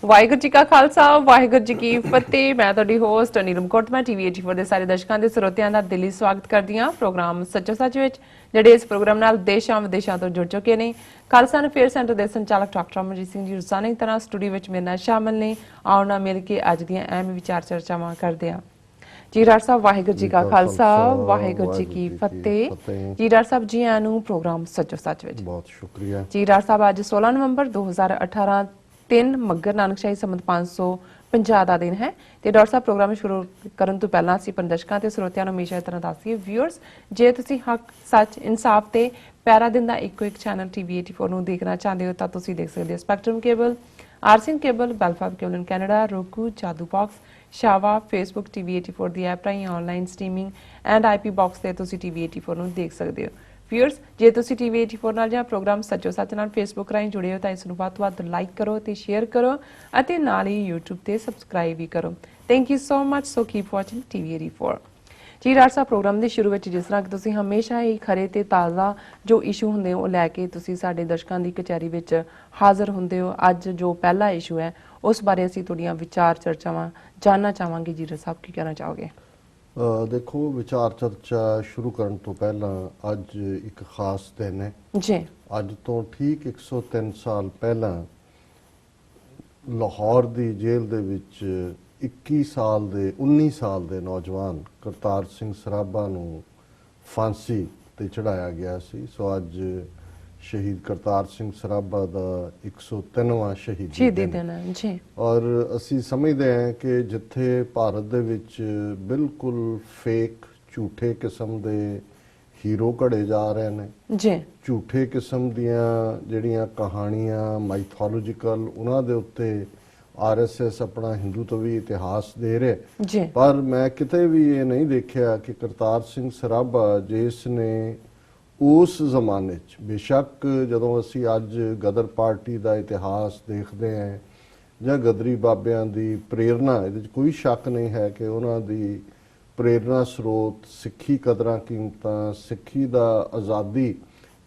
ਵਾਹਿਗੁਰੂ ਜੀ ਕਾ ਖਾਲਸਾ ਵਾਹਿਗੁਰੂ ਜੀ ਕੀ ਫਤਿਹ। ਮੈਂ ਤੁਹਾਡੀ ਹੋਸਟ ਨੀਲਮ ਕੌਰ। ਮੈਂ ਟੀਵੀ 84 ਦੇ ਸਾਰੇ ਦਰਸ਼ਕਾਂ ਦੇ ਸਰੋਤਿਆਂ ਦਾ ਦਿਲੀ ਸਵਾਗਤ ਕਰਦੀ ਹਾਂ ਪ੍ਰੋਗਰਾਮ ਸੱਚੋ ਸੱਚ ਵਿੱਚ, ਜਿਹੜੇ ਇਸ ਪ੍ਰੋਗਰਾਮ ਨਾਲ ਦੇਸ਼ਾਂ ਵਿਦੇਸ਼ਾਂ ਤੋਂ ਜੁੜ ਚੁੱਕੇ ਨੇ। ਖਾਲਸਾ ਅਫੇਅਰ ਸੈਂਟਰ ਦੇ ਸੰਚਾਲਕ ਡਾਕਟਰ ਅਮਰਜੀਤ ਸਿੰਘ ਜੀ ਰੋਜ਼ਾਨਾ ਦੀ ਤਰ੍ਹਾਂ ਸਟੂਡੀਓ ਵਿੱਚ ਮੇਰੇ ਨਾਲ ਸ਼ਾਮਲ ਨੇ। ਆਓ ਨਾਲ ਮਿਲ ਕੇ ਅੱਜ ਦੀਆਂ ਅਹਿਮ ਵਿਚਾਰ ਚਰਚਾਵਾਂ ਕਰਦੇ ਹਾਂ। ਜੀ ਡਾਕਟਰ ਸਾਹਿਬ ਵਾਹਿਗੁਰੂ ਜੀ ਕਾ ਖਾਲਸਾ ਵਾਹਿਗੁਰੂ ਜੀ ਕੀ ਫਤਿਹ। ਜੀ ਡਾਕਟਰ ਸਾਹਿਬ ਜੀ ਆਇਆਂ ਨੂੰ ਪ੍ਰੋਗਰਾਮ ਸੱਚੋ ਸੱਚ ਵਿੱਚ। ਬਹੁਤ ਸ਼ੁਕਰੀਆ ਜੀ ਡਾਕਟਰ ਸਾਹਿਬ ਅੱਜ 16 ਨਵੰਬਰ 2018 3 ਮੱਘਰ ਨਾਨਕਸ਼ਾਹੀ ਸੰਮਤ 550 ਦਾ ਦਿਨ ਹੈ ਤੇ ਡਾਕਟਰ ਸਾਹਿਬ ਪ੍ਰੋਗਰਾਮ ਸ਼ੁਰੂ ਕਰਨ ਤੋਂ ਪਹਿਲਾਂ ਅਸੀਂ ਦਰਸ਼ਕਾਂ ਤੇ ਸਰੋਤਿਆਂ ਨੂੰ ਹਮੇਸ਼ਾ ਇਸ ਤਰ੍ਹਾਂ ਦੱਸਦੀਏ ਵਿਊਅਰਸ, ਜੇ ਤੁਸੀਂ ਹੱਕ ਸੱਚ ਇਨਸਾਫ ਤੇ ਪੈਰਾ ਦਿਨ ਦਾ ਇੱਕੋ ਇੱਕ ਚੈਨਲ ਟੀਵੀ 84 ਨੂੰ ਦੇਖਣਾ ਚਾਹੁੰਦੇ ਹੋ ਤਾਂ ਤੁਸੀਂ ਦੇਖ ਸਕਦੇ ਹੋ ਸਪੈਕਟਰਮ ਕੇਬਲ, ਆਰਸੀਐਨ ਕੇਬਲ, ਬੈਲਫਾਮ cable in Canada, roku, Jadoo box, ਸ਼ਾਵਾ, ਫੇਸਬੁੱਕ ਟੀਵੀ 84 ਦੀ ਐਪ ਰਾਹੀਂ online streaming and IP box ਤੇ ਤੁਸੀਂ ਟੀਵੀ 84 ਨੂੰ ਦੇਖ ਸਕਦੇ ਹੋ। ਵਿਊਅਰਸ, ਜੇ ਤੁਸੀਂ ਟੀਵੀ 84 ਨਾਲ ਜਾਂ ਪ੍ਰੋਗਰਾਮ ਸੱਚੋ ਸੱਚ ਨਾਲ ਫੇਸਬੁੱਕ ਰਾਹੀਂ ਜੁੜੇ ਹੋ ਤਾਂ ਇਸ ਨੂੰ ਵੱਧ ਤੋਂ ਵੱਧ ਲਾਈਕ ਕਰੋ ਤੇ ਸ਼ੇਅਰ ਕਰੋ ਅਤੇ ਨਾਲ ਹੀ YouTube ਤੇ ਸਬਸਕ੍ਰਾਈਬ ਵੀ ਕਰੋ। Thank you so much. So keep watching TV 84। ਜੀ ਡਾਕਟਰ ਸਾਹਿਬ ਪ੍ਰੋਗਰਾਮ ਦੇ ਸ਼ੁਰੂ ਵਿੱਚ ਜਿਸ ਤਰ੍ਹਾਂ ਕਿ ਤੁਸੀਂ ਹਮੇਸ਼ਾ ਹੀ ਖਰੇ ਤੇ ਤਾਜ਼ਾ ਜੋ ਇਸ਼ੂ ਹੁੰਦੇ ਹੋ ਉਹ ਲੈ ਕੇ ਤੁਸੀਂ ਸਾਡੇ ਦਰਸ਼ਕਾਂ ਦੀ ਕਚਹਿਰੀ ਵਿੱਚ ਹਾਜ਼ਰ ਹੁੰਦੇ ਹੋ। ਅੱਜ ਜੋ ਪਹਿਲਾ ਇਸ਼ੂ ਹੈ ਉਸ ਬਾਰੇ ਅਸੀਂ ਤੁਹਾਡੀਆਂ ਵਿਚਾਰ ਚਰਚਾਵਾਂ ਜਾਨਣਾ ਚਾਹਾਂਗੇ। ਜੀ ਡਾਕਟਰ ਸਾਹਿਬ ਕੀ ਕਹਿਣਾ ਚਾਹੋਗੇ? ਦੇਖੋ, ਵਿਚਾਰ ਚਰਚਾ ਸ਼ੁਰੂ ਕਰਨ ਤੋਂ ਪਹਿਲਾਂ ਅੱਜ ਇੱਕ ਖਾਸ ਦਿਨ ਹੈ ਜੀ। ਅੱਜ ਤੋਂ ਠੀਕ 103 ਸਾਲ ਪਹਿਲਾਂ ਲਾਹੌਰ ਦੀ ਜੇਲ੍ਹ ਦੇ ਵਿੱਚ 19 ਸਾਲ ਦੇ ਨੌਜਵਾਨ ਕਰਤਾਰ ਸਿੰਘ ਸਰਾਭਾ ਨੂੰ ਫਾਂਸੀ ਤੇ ਚੜਾਇਆ ਗਿਆ ਸੀ। ਸੋ ਅੱਜ ਸ਼ਹੀਦ ਕਰਤਾਰ ਸਿੰਘ ਸਰਾਭਾ ਦਾ 103ਵਾਂ ਸ਼ਹੀਦੀ ਦਿਨ ਹੈ ਜੀ। ਔਰ ਅਸੀਂ ਸਮਝਦੇ ਹਾਂ ਕਿ ਜਿੱਥੇ ਭਾਰਤ ਦੇ ਵਿੱਚ ਬਿਲਕੁਲ ਫੇਕ ਝੂਠੇ ਕਿਸਮ ਦੇ ਹੀਰੋ ਘੜੇ ਜਾ ਰਹੇ ਨੇ ਜੀ, ਝੂਠੇ ਕਿਸਮ ਦੀਆਂ ਜਿਹੜੀਆਂ ਕਹਾਣੀਆਂ ਮਾਈਥੋਲੋਜੀਕਲ ਉਹਨਾਂ ਦੇ ਉੱਤੇ ਆਰਐਸਐਸ ਆਪਣਾ ਹਿੰਦੂਤਵੀ ਇਤਿਹਾਸ ਦੇ ਰਿਹਾ, ਪਰ ਮੈਂ ਕਿਤੇ ਵੀ ਇਹ ਨਹੀਂ ਦੇਖਿਆ ਕਿ ਕਰਤਾਰ ਸਿੰਘ ਸਰਾਭਾ ਜਿਸ ਨੇ ਉਸ ਜ਼ਮਾਨੇ 'ਚ, ਬੇਸ਼ੱਕ ਜਦੋਂ ਅਸੀਂ ਅੱਜ ਗਦਰ ਪਾਰਟੀ ਦਾ ਇਤਿਹਾਸ ਦੇਖਦੇ ਹਾਂ ਜਾਂ ਗਦਰੀ ਬਾਬਿਆਂ ਦੀ ਪ੍ਰੇਰਨਾ, ਇਹਦੇ 'ਚ ਕੋਈ ਸ਼ੱਕ ਨਹੀਂ ਹੈ ਕਿ ਉਹਨਾਂ ਦੀ ਪ੍ਰੇਰਨਾ ਸਰੋਤ ਸਿੱਖੀ ਕਦਰਾਂ ਕੀਮਤਾਂ, ਸਿੱਖੀ ਦਾ ਆਜ਼ਾਦੀ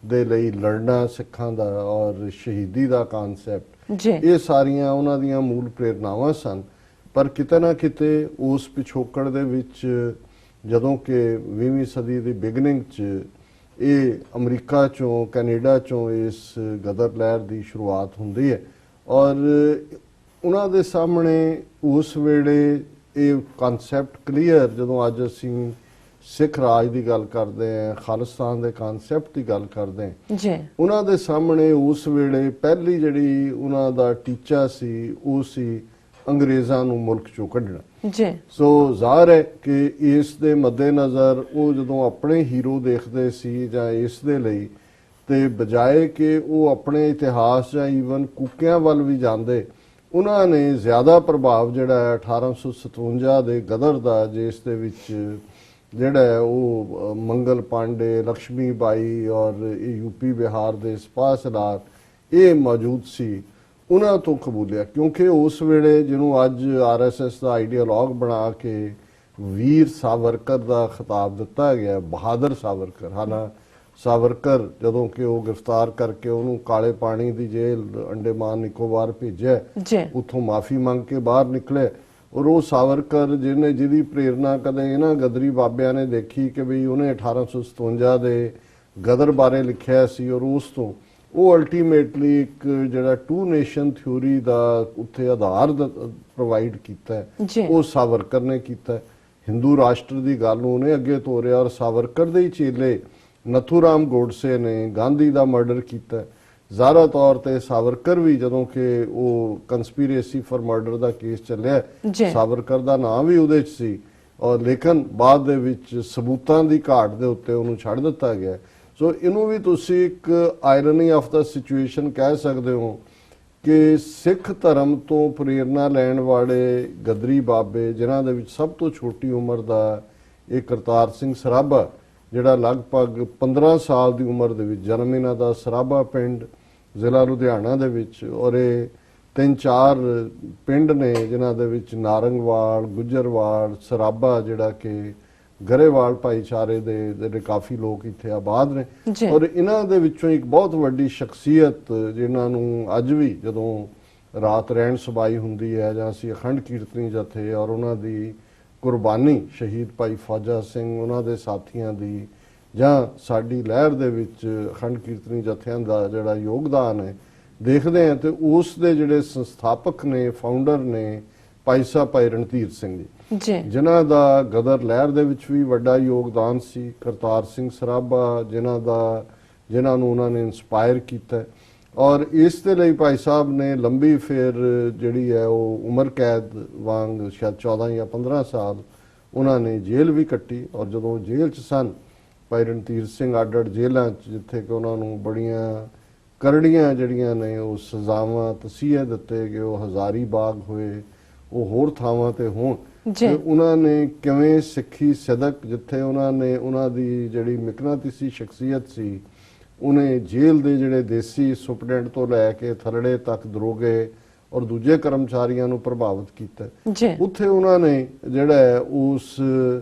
ਦੇ ਲਈ ਲੜਨਾ ਸਿੱਖਾਂ ਦਾ ਔਰ ਸ਼ਹੀਦੀ ਦਾ ਕਾਨਸੈਪਟ, ਇਹ ਸਾਰੀਆਂ ਉਹਨਾਂ ਦੀਆਂ ਮੂਲ ਪ੍ਰੇਰਨਾਵਾਂ ਸਨ। ਪਰ ਕਿਤੇ ਨਾ ਕਿਤੇ ਉਸ ਪਿਛੋਕੜ ਦੇ ਵਿੱਚ ਜਦੋਂ ਕਿ 20ਵੀਂ ਸਦੀ ਦੀ ਬਿਗਨਿੰਗ 'ਚ ਇਹ ਅਮਰੀਕਾ ਚੋਂ ਕੈਨੇਡਾ ਚੋਂ ਇਸ ਗਦਰ ਲਹਿਰ ਦੀ ਸ਼ੁਰੂਆਤ ਹੁੰਦੀ ਹੈ ਔਰ ਉਹਨਾਂ ਦੇ ਸਾਹਮਣੇ ਉਸ ਵੇਲੇ ਇਹ ਕਨਸੈਪਟ ਕਲੀਅਰ, ਜਦੋਂ ਅੱਜ ਅਸੀਂ ਸਿੱਖ ਰਾਜ ਦੀ ਗੱਲ ਕਰਦੇ ਹਾਂ, ਖਾਲਿਸਤਾਨ ਦੇ ਕਨਸੈਪਟ ਦੀ ਗੱਲ ਕਰਦੇ ਹਾਂ ਜੀ, ਉਹਨਾਂ ਦੇ ਸਾਹਮਣੇ ਉਸ ਵੇਲੇ ਪਹਿਲੀ ਜਿਹੜੀ ਉਹਨਾਂ ਦਾ ਟੀਚਾ ਸੀ ਉਹ ਸੀ ਅੰਗਰੇਜ਼ਾਂ ਨੂੰ ਮੁਲਕ ਚੋਂ ਕੱਢਣਾ ਜੀ। ਸੋ ਜ਼ਾਹਰ ਹੈ ਕਿ ਇਸ ਦੇ ਮੱਦੇਨਜ਼ਰ ਉਹ ਜਦੋਂ ਆਪਣੇ ਹੀਰੋ ਦੇਖਦੇ ਸੀ ਜਾਂ ਇਸ ਦੇ ਲਈ, ਤੇ ਬਜਾਏ ਕਿ ਉਹ ਆਪਣੇ ਇਤਿਹਾਸ ਜਾਂ ਈਵਨ ਕੂਕਿਆਂ ਵੱਲ ਵੀ ਜਾਂਦੇ, ਉਹਨਾਂ ਨੇ ਜ਼ਿਆਦਾ ਪ੍ਰਭਾਵ ਜਿਹੜਾ ਹੈ 1857 ਦੇ ਗਦਰ ਦਾ, ਜਿਸ ਦੇ ਵਿੱਚ ਜਿਹੜਾ ਹੈ ਉਹ ਮੰਗਲ ਪਾਂਡੇ, ਲక్ష్ਮੀ ਬਾਈ ਔਰ ਇਹ ਯੂਪੀ ਬਿਹਾਰ ਦੇ ਸਿਪਾਹ ਸਲਾਰ ਇਹ ਮੌਜੂਦ ਸੀ, ਉਹਨਾਂ ਤੋਂ ਕਬੂਲਿਆ। ਕਿਉਂਕਿ ਉਸ ਵੇਲੇ ਜਿਹਨੂੰ ਅੱਜ ਆਰਐਸਐਸ ਦਾ ਆਈਡੀਆਲੋਗ ਬਣਾ ਕੇ ਵੀਰ ਸਾਵਰਕਰ ਦਾ ਖਿਤਾਬ ਦਿੱਤਾ ਗਿਆ, ਬਹਾਦਰ ਸਾਵਰਕਰ, ਹਾਲਾਂ ਸਾਵਰਕਰ ਜਦੋਂ ਕਿ ਉਹ ਗ੍ਰਿਫਤਾਰ ਕਰਕੇ ਉਹਨੂੰ ਕਾਲੇ ਪਾਣੀ ਦੀ ਜੇਲ੍ਹ ਅੰਡੇਮਾਨ ਨਿਕੋਬਾਰ ਭੇਜਿਆ, ਉੱਥੋਂ ਮਾਫੀ ਮੰਗ ਕੇ ਬਾਹਰ ਨਿਕਲੇ। ਔਰ ਉਹ ਸਾਵਰਕਰ ਜਿਹਦੀ ਪ੍ਰੇਰਨਾ ਕਦੇ ਇਹਨਾਂ ਗਦਰੀ ਬਾਬਿਆਂ ਨੇ ਦੇਖੀ ਕਿ ਵੀ ਉਹਨੇ 1857 ਦੇ ਗਦਰ ਬਾਰੇ ਲਿਖਿਆ ਸੀ ਔਰ ਉਸ ਤੋਂ ਉਹ ਅਲਟੀਮੇਟਲੀ ਇੱਕ ਜਿਹੜਾ ਟੂ ਨੇਸ਼ਨ ਥਿਊਰੀ ਦਾ ਉੱਥੇ ਆਧਾਰ ਪ੍ਰੋਵਾਈਡ ਕੀਤਾ, ਉਹ ਸਾਵਰਕਰ ਨੇ ਕੀਤਾ। ਹਿੰਦੂ ਰਾਸ਼ਟਰ ਦੀ ਗੱਲ ਨੂੰ ਉਹਨੇ ਅੱਗੇ ਤੋਰਿਆ ਔਰ ਸਾਵਰਕਰ ਦੇ ਹੀ ਚੇਲੇ ਨਥੂਰਾਮ ਗੋਡਸੇ ਨੇ ਗਾਂਧੀ ਦਾ ਮਰਡਰ ਕੀਤਾ। ਜ਼ਾਹਰਾ ਤੌਰ ਤੇ ਸਾਵਰਕਰ ਵੀ, ਜਦੋਂ ਕਿ ਉਹ ਕੰਸਪੀਰੇਸੀ ਫॉर ਮਰਡਰ ਦਾ ਕੇਸ ਚੱਲਿਆ, ਸਾਵਰਕਰ ਦਾ ਨਾਮ ਵੀ ਉਹਦੇ 'ਚ ਸੀ ਔਰ ਲੇਕਿਨ ਬਾਅਦ ਦੇ ਵਿੱਚ ਸਬੂਤਾਂ ਦੀ ਘਾਟ ਦੇ ਉੱਤੇ ਉਹਨੂੰ ਛੱਡ ਦਿੱਤਾ ਗਿਆ। ਸੋ ਇਹਨੂੰ ਵੀ ਤੁਸੀਂ ਇੱਕ ਆਇਰਨੀ ਆਫ ਦਾ ਸਿਚੁਏਸ਼ਨ ਕਹਿ ਸਕਦੇ ਹੋ ਕਿ ਸਿੱਖ ਧਰਮ ਤੋਂ ਪ੍ਰੇਰਨਾ ਲੈਣ ਵਾਲੇ ਗਦਰੀ ਬਾਬੇ, ਜਿਨ੍ਹਾਂ ਦੇ ਵਿੱਚ ਸਭ ਤੋਂ ਛੋਟੀ ਉਮਰ ਦਾ ਇਹ ਕਰਤਾਰ ਸਿੰਘ ਸਰਾਭਾ, ਜਿਹੜਾ ਲਗਭਗ 15 ਸਾਲ ਦੀ ਉਮਰ ਦੇ ਵਿੱਚ ਜਨਮ, ਇਹਨਾਂ ਦਾ ਸਰਾਭਾ ਪਿੰਡ ਜ਼ਿਲ੍ਹਾ ਲੁਧਿਆਣਾ ਦੇ ਵਿੱਚ, ਔਰ ਇਹ 3-4 ਪਿੰਡ ਨੇ ਜਿਨ੍ਹਾਂ ਦੇ ਵਿੱਚ ਨਾਰੰਗਵਾਲ, ਗੁੱਜਰਵਾਲ, ਸਰਾਭਾ ਜਿਹੜਾ ਕਿ ਗਰੇਵਾਲ ਭਾਈਚਾਰੇ ਦੇ ਕਾਫੀ ਲੋਕ ਇੱਥੇ ਆਬਾਦ ਨੇ ਔਰ ਇਹਨਾਂ ਦੇ ਵਿੱਚੋਂ ਇੱਕ ਬਹੁਤ ਵੱਡੀ ਸ਼ਖਸੀਅਤ ਜਿਨ੍ਹਾਂ ਨੂੰ ਅੱਜ ਵੀ ਜਦੋਂ ਰਾਤ ਰਹਿਣ ਸਬਾਈ ਹੁੰਦੀ ਹੈ ਜਾਂ ਅਸੀਂ ਅਖੰਡ ਕੀਰਤਨੀ ਜਥੇ ਔਰ ਉਹਨਾਂ ਦੀ ਕੁਰਬਾਨੀ, ਸ਼ਹੀਦ ਭਾਈ ਫੌਜਾ ਸਿੰਘ ਉਹਨਾਂ ਦੇ ਸਾਥੀਆਂ ਦੀ, ਜਾਂ ਸਾਡੀ ਲਹਿਰ ਦੇ ਵਿੱਚ ਅਖੰਡ ਕੀਰਤਨੀ ਜਥਿਆਂ ਦਾ ਜਿਹੜਾ ਯੋਗਦਾਨ ਹੈ ਦੇਖਦੇ ਹਾਂ, ਤੇ ਉਸ ਦੇ ਜਿਹੜੇ ਸੰਸਥਾਪਕ ਨੇ, ਫਾਊਂਡਰ ਨੇ, ਭਾਈ ਸਾਹਿਬ ਭਾਈ ਰਣਧੀਰ ਸਿੰਘ ਜੀ, ਜਿਨ੍ਹਾਂ ਦਾ ਗਦਰ ਲਹਿਰ ਦੇ ਵਿੱਚ ਵੀ ਵੱਡਾ ਯੋਗਦਾਨ ਸੀ। ਕਰਤਾਰ ਸਿੰਘ ਸਰਾਭਾ ਜਿਨ੍ਹਾਂ ਨੂੰ ਉਹਨਾਂ ਨੇ ਇਨਸਪਾਇਰ ਕੀਤਾ, ਔਰ ਇਸ ਦੇ ਲਈ ਭਾਈ ਸਾਹਿਬ ਨੇ ਲੰਬੀ ਫਿਰ ਜਿਹੜੀ ਹੈ ਉਹ ਉਮਰ ਕੈਦ ਵਾਂਗ ਸ਼ਾਇਦ 14 ਜਾਂ 15 ਸਾਲ ਉਹਨਾਂ ਨੇ ਜੇਲ੍ਹ ਵੀ ਕੱਟੀ। ਔਰ ਜਦੋਂ ਜੇਲ੍ਹ 'ਚ ਸਨ ਭਾਈ ਰਣਧੀਰ ਸਿੰਘ ਅੱਡ-ਅੱਡ ਜੇਲ੍ਹਾਂ 'ਚ, ਜਿੱਥੇ ਕਿ ਉਹਨਾਂ ਨੂੰ ਬੜੀਆਂ ਕਰੜੀਆਂ ਜਿਹੜੀਆਂ ਨੇ ਉਹ ਸਜ਼ਾਵਾਂ ਤਸੀਹੇ ਦਿੱਤੇ ਗਏ, ਉਹ ਹਜ਼ਾਰੀ ਬਾਗ ਹੋਏ, ਉਹ ਹੋਰ ਥਾਵਾਂ ਤੇ ਹੋਣ, ਤੇ ਉਹਨਾਂ ਨੇ ਕਿਵੇਂ ਸਿੱਖੀ ਸਦਕ, ਜਿੱਥੇ ਉਹਨਾਂ ਦੀ ਜਿਹੜੀ ਮਿਕਨਾਤੀਸੀ ਸ਼ਖਸੀਅਤ ਸੀ, ਉਹਨੇ ਜੇਲ੍ਹ ਦੇ ਜਿਹੜੇ ਦੇਸੀ ਸੁਪਰਡੈਂਟ ਤੋਂ ਲੈ ਕੇ ਥਲੜੇ ਤੱਕ ਦਰੋਗੇ ਔਰ ਦੂਜੇ ਕਰਮਚਾਰੀਆਂ ਨੂੰ ਪ੍ਰਭਾਵਿਤ ਕੀਤਾ। ਉੱਥੇ ਉਹਨਾਂ ਨੇ ਜਿਹੜਾ ਹੈ ਉਸ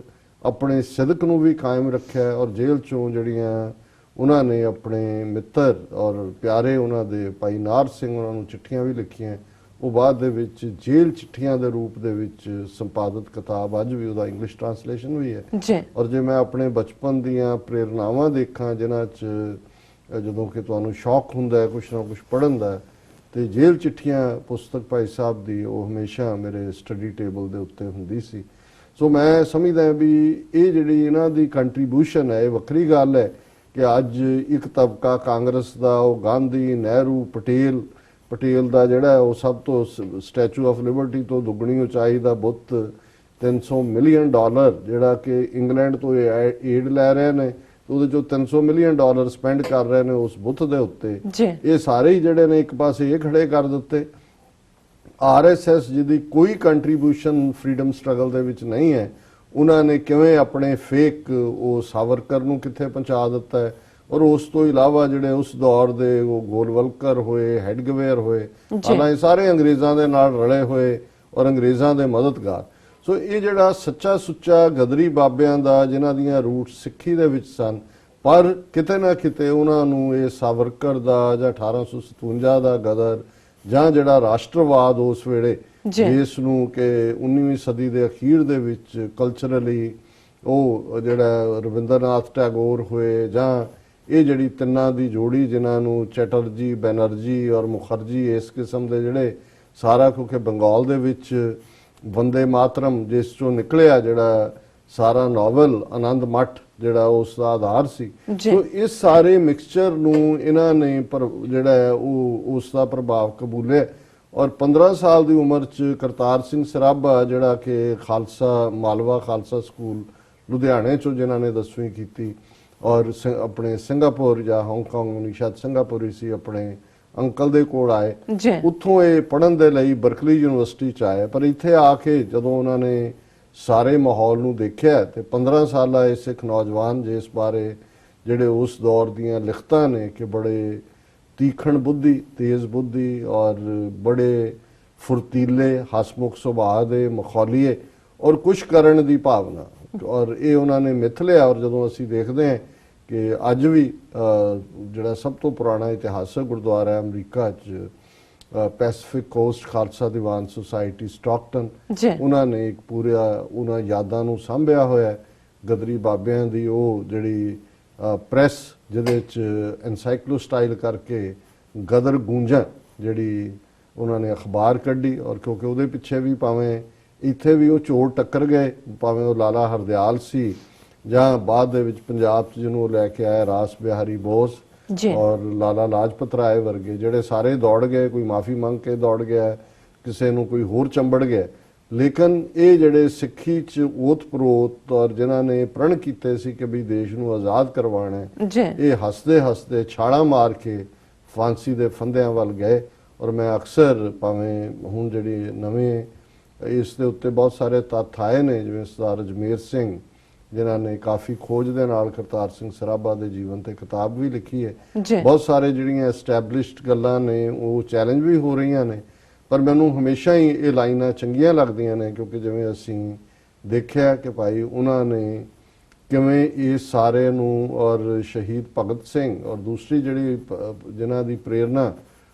ਆਪਣੇ ਸਿਦਕ ਨੂੰ ਵੀ ਕਾਇਮ ਰੱਖਿਆ, ਔਰ ਜੇਲ੍ਹ ਚੋਂ ਜਿਹੜੀਆਂ ਉਹਨਾਂ ਨੇ ਆਪਣੇ ਮਿੱਤਰ ਔਰ ਪਿਆਰੇ ਉਹਨਾਂ ਦੇ ਭਾਈ ਨਾਰ ਸਿੰਘ ਉਹਨਾਂ ਨੂੰ ਚਿੱਠੀਆਂ ਵੀ ਲਿਖੀਆਂ। ਉਹ ਬਾਅਦ ਦੇ ਵਿੱਚ ਜੇਲ੍ਹ ਚਿੱਠੀਆਂ ਦੇ ਰੂਪ ਦੇ ਵਿੱਚ ਸੰਪਾਦਿਤ ਕਿਤਾਬ, ਅੱਜ ਵੀ ਉਹਦਾ ਇੰਗਲਿਸ਼ ਟ੍ਰਾਂਸਲੇਸ਼ਨ ਵੀ ਹੈ। ਔਰ ਜੇ ਮੈਂ ਆਪਣੇ ਬਚਪਨ ਦੀਆਂ ਪ੍ਰੇਰਨਾਵਾਂ ਦੇਖਾਂ ਜਿਨ੍ਹਾਂ 'ਚ ਜਦੋਂ ਕਿ ਤੁਹਾਨੂੰ ਸ਼ੌਕ ਹੁੰਦਾ ਹੈ ਕੁਛ ਨਾ ਕੁਛ ਪੜ੍ਹਨ ਦਾ, ਤੇ ਜੇਲ੍ਹ ਚਿੱਠੀਆਂ ਪੁਸਤਕ ਭਾਈ ਸਾਹਿਬ ਦੀ ਉਹ ਹਮੇਸ਼ਾ ਮੇਰੇ ਸਟੱਡੀ ਟੇਬਲ ਦੇ ਉੱਤੇ ਹੁੰਦੀ ਸੀ। ਸੋ ਮੈਂ ਸਮਝਦਾ ਵੀ ਇਹ ਜਿਹੜੀ ਇਹਨਾਂ ਦੀ ਕੰਟਰੀਬਿਊਸ਼ਨ ਹੈ, ਇਹ ਵੱਖਰੀ ਗੱਲ ਹੈ ਕਿ ਅੱਜ ਇੱਕ ਤਬਕਾ ਕਾਂਗਰਸ ਦਾ, ਉਹ ਗਾਂਧੀ, ਨਹਿਰੂ, ਪਟੇਲ ਦਾ ਜਿਹੜਾ ਉਹ ਸਭ ਤੋਂ ਸਟੈਚੂ ਆਫ ਲਿਬਰਟੀ ਤੋਂ ਦੁੱਗਣੀ ਉਚਾਈ ਦਾ ਬੁੱਤ, $300 ਮਿਲੀਅਨ ਜਿਹੜਾ ਕਿ ਇੰਗਲੈਂਡ ਤੋਂ ਏਡ ਲੈ ਰਹੇ ਨੇ, ਉਹਦੇ ਚੋਂ $300 ਮਿਲੀਅਨ ਸਪੈਂਡ ਕਰ ਰਹੇ ਨੇ ਉਸ ਬੁੱਤ ਦੇ ਉੱਤੇ। ਇਹ ਸਾਰੇ ਹੀ ਜਿਹੜੇ ਨੇ ਇੱਕ ਪਾਸੇ ਇਹ ਖੜੇ ਕਰ ਦਿੱਤੇ। RSS ਜਿਹਦੀ ਕੋਈ ਕੰਟਰੀਬਿਊਸ਼ਨ ਫਰੀडम ਸਟਰਗਲ ਦੇ ਵਿੱਚ ਨਹੀਂ ਹੈ, ਉਹਨਾਂ ਨੇ ਕਿਵੇਂ ਆਪਣੇ ਫੇਕ ਉਹ ਸਾਵਰਕਰ ਨੂੰ ਕਿੱਥੇ ਪਹੁੰਚਾ ਦਿੱਤਾ ਹੈ। ਔਰ ਉਸ ਤੋਂ ਇਲਾਵਾ ਜਿਹੜੇ ਉਸ ਦੌਰ ਦੇ ਉਹ ਗੋਲਵਲਕਰ ਹੋਏ, ਹੈਡਗਵੇਅਰ ਹੋਏ, ਹਾਲਾਂਕਿ ਸਾਰੇ ਅੰਗਰੇਜ਼ਾਂ ਦੇ ਨਾਲ ਰਲੇ ਹੋਏ ਔਰ ਅੰਗਰੇਜ਼ਾਂ ਦੇ ਮਦਦਗਾਰ। ਸੋ ਇਹ ਜਿਹੜਾ ਸੱਚਾ ਸੁੱਚਾ ਗਦਰੀ ਬਾਬਿਆਂ ਦਾ ਜਿਨ੍ਹਾਂ ਦੀਆਂ ਰੂਟ ਸਿੱਖੀ ਦੇ ਵਿੱਚ ਸਨ, ਪਰ ਕਿਤੇ ਨਾ ਕਿਤੇ ਉਹਨਾਂ ਨੂੰ ਇਹ ਸਾਵਰਕਰ ਦਾ ਜਾਂ 1857 ਦਾ ਗਦਰ ਜਾਂ ਜਿਹੜਾ ਰਾਸ਼ਟਰਵਾਦ ਉਸ ਵੇਲੇ, ਜਿਸ ਨੂੰ ਕਿ 19ਵੀਂ ਸਦੀ ਦੇ ਅਖੀਰ ਦੇ ਵਿੱਚ ਕਲਚਰਲੀ ਉਹ ਜਿਹੜਾ ਰਵਿੰਦਰਨਾਥ ਟੈਗੋਰ ਹੋਏ, ਜਾਂ ਇਹ ਜਿਹੜੀ ਤਿੰਨਾਂ ਦੀ ਜੋੜੀ ਜਿਨ੍ਹਾਂ ਨੂੰ ਚੈਟਰਜੀ, ਬੈਨਰਜੀ ਔਰ ਮੁਖਰਜੀ, ਇਸ ਕਿਸਮ ਦੇ ਜਿਹੜੇ ਸਾਰਾ, ਕਿਉਂਕਿ ਬੰਗਾਲ ਦੇ ਵਿੱਚ ਵੰਦੇ ਮਾਤਰਮ ਜਿਸ ਚੋਂ ਨਿਕਲਿਆ ਜਿਹੜਾ ਸਾਰਾ ਨਾਵਲ ਆਨੰਦ ਮੱਠ ਜਿਹੜਾ ਉਸ ਦਾ ਆਧਾਰ ਸੀ। ਸੋ ਇਸ ਸਾਰੇ ਮਿਕਸਚਰ ਨੂੰ ਇਹਨਾਂ ਨੇ ਜਿਹੜਾ ਹੈ ਉਹ ਉਸ ਦਾ ਪ੍ਰਭਾਵ ਕਬੂਲਿਆ। ਔਰ 15 ਸਾਲ ਦੀ ਉਮਰ 'ਚ ਕਰਤਾਰ ਸਿੰਘ ਸਰਾਭਾ ਜਿਹੜਾ ਕਿ ਮਾਲਵਾ ਖਾਲਸਾ ਸਕੂਲ ਲੁਧਿਆਣੇ 'ਚੋਂ ਜਿਨ੍ਹਾਂ ਨੇ 10ਵੀਂ ਕੀਤੀ, ਔਰ ਆਪਣੇ ਸਿੰਗਾਪੁਰ ਜਾਂ ਹਾਂਗਕਾਂਗ, ਸ਼ਾਇਦ ਸਿੰਗਾਪੁਰ ਹੀ ਸੀ, ਆਪਣੇ ਅੰਕਲ ਦੇ ਕੋਲ ਆਏ, ਉੱਥੋਂ ਇਹ ਪੜ੍ਹਨ ਦੇ ਲਈ ਬਰਕਲੀ ਯੂਨੀਵਰਸਿਟੀ 'ਚ ਆਏ। ਪਰ ਇੱਥੇ ਆ ਕੇ ਜਦੋਂ ਉਹਨਾਂ ਨੇ ਸਾਰੇ ਮਾਹੌਲ ਨੂੰ ਦੇਖਿਆ, ਤੇ 15 ਸਾਲਾ ਇਹ ਸਿੱਖ ਨੌਜਵਾਨ ਜਿਸ ਬਾਰੇ ਜਿਹੜੇ ਉਸ ਦੌਰ ਦੀਆਂ ਲਿਖਤਾਂ ਨੇ ਕਿ ਬੜੇ ਤੀਖਣ ਬੁੱਧੀ, ਤੇਜ਼ ਬੁੱਧੀ ਔਰ ਬੜੇ ਫੁਰਤੀਲੇ, ਹਸਮੁਖ ਸੁਭਾਅ ਦੇ, ਮਖੌਲੀਏ ਔਰ ਕੁਛ ਕਰਨ ਦੀ ਭਾਵਨਾ, ਔਰ ਇਹ ਉਹਨਾਂ ਨੇ ਮਿਥ ਲਿਆ। ਔਰ ਜਦੋਂ ਅਸੀਂ ਦੇਖਦੇ ਹਾਂ ਕਿ ਅੱਜ ਵੀ ਜਿਹੜਾ ਸਭ ਤੋਂ ਪੁਰਾਣਾ ਇਤਿਹਾਸਕ ਗੁਰਦੁਆਰਾ ਹੈ ਅਮਰੀਕਾ 'ਚ, Pacific cost Khalsa Diwan society Stockton, ਉਹਨਾਂ ਨੇ ਇੱਕ ਪੂਰਾ ਉਹਨਾਂ ਯਾਦਾਂ ਨੂੰ ਸਾਂਭਿਆ ਹੋਇਆ ਗਦਰੀ ਬਾਬਿਆਂ ਦੀ। ਉਹ ਜਿਹੜੀ ਪ੍ਰੈਸ ਜਿਹਦੇ 'ਚ ਐਨਸਾਈਕਲੋਸਟਾਈਲ ਕਰਕੇ ਗਦਰ ਗੂੰਜਾਂ ਜਿਹੜੀ ਉਹਨਾਂ ਨੇ ਅਖਬਾਰ ਕੱਢੀ, ਔਰ ਕਿਉਂਕਿ ਉਹਦੇ ਪਿੱਛੇ ਵੀ ਭਾਵੇਂ ਇੱਥੇ ਵੀ ਉਹ ਚੋਰ ਟੱਕਰ ਗਏ, ਭਾਵੇਂ ਉਹ ਲਾਲਾ ਹਰਦਿਆਲ ਸੀ ਜਾਂ ਬਾਅਦ ਦੇ ਵਿੱਚ ਪੰਜਾਬ 'ਚ ਜਿਹਨੂੰ ਉਹ ਲੈ ਕੇ ਆਇਆ ਰਾਸ ਬਿਹਾਰੀ ਬੋਸ ਔਰ ਲਾਲਾ ਲਾਜਪਤ ਰਾਏ ਵਰਗੇ, ਜਿਹੜੇ ਸਾਰੇ ਦੌੜ ਗਏ, ਕੋਈ ਮਾਫੀ ਮੰਗ ਕੇ ਦੌੜ ਗਿਆ, ਕਿਸੇ ਨੂੰ ਕੋਈ ਹੋਰ ਚੰਬੜ ਗਿਆ। ਲੇਕਿਨ ਇਹ ਜਿਹੜੇ ਸਿੱਖੀ 'ਚ ਓਤ ਪ੍ਰੋਤ ਔਰ ਜਿਨ੍ਹਾਂ ਨੇ ਪ੍ਰਣ ਕੀਤੇ ਸੀ ਕਿ ਵੀ ਦੇਸ਼ ਨੂੰ ਆਜ਼ਾਦ ਕਰਵਾਉਣਾ, ਇਹ ਹੱਸਦੇ ਹੱਸਦੇ ਛਾਲਾਂ ਮਾਰ ਕੇ ਫਾਂਸੀ ਦੇ ਫੰਦਿਆਂ ਵੱਲ ਗਏ। ਔਰ ਮੈਂ ਅਕਸਰ ਭਾਵੇਂ ਹੁਣ ਜਿਹੜੀ ਨਵੇਂ ਇਸ ਦੇ ਉੱਤੇ ਬਹੁਤ ਸਾਰੇ ਤੱਥ ਆਏ ਨੇ, ਜਿਵੇਂ ਸਰਦਾਰ ਅਜਮੇਰ ਸਿੰਘ ਜਿਨ੍ਹਾਂ ਨੇ ਕਾਫੀ ਖੋਜ ਦੇ ਨਾਲ ਕਰਤਾਰ ਸਿੰਘ ਸਰਾਭਾ ਦੇ ਜੀਵਨ ਤੇ ਕਿਤਾਬ ਵੀ ਲਿਖੀ ਹੈ, ਬਹੁਤ ਸਾਰੇ ਜਿਹੜੀਆਂ ਐਸਟੈਬਲਿਸ਼ਡ ਗੱਲਾਂ ਨੇ ਉਹ ਚੈਲੰਜ ਵੀ ਹੋ ਰਹੀਆਂ ਨੇ। ਪਰ ਮੈਨੂੰ ਹਮੇਸ਼ਾ ਹੀ ਇਹ ਲਾਈਨਾਂ ਚੰਗੀਆਂ ਲੱਗਦੀਆਂ ਨੇ, ਕਿਉਂਕਿ ਜਿਵੇਂ ਅਸੀਂ ਦੇਖਿਆ ਕਿ ਭਾਈ ਉਹਨਾਂ ਨੇ ਕਿਵੇਂ ਇਹ ਸਾਰੇ ਨੂੰ, ਔਰ ਸ਼ਹੀਦ ਭਗਤ ਸਿੰਘ ਔਰ ਦੂਸਰੀ ਜਿਹੜੀ ਜਿਨ੍ਹਾਂ ਦੀ ਪ੍ਰੇਰਨਾ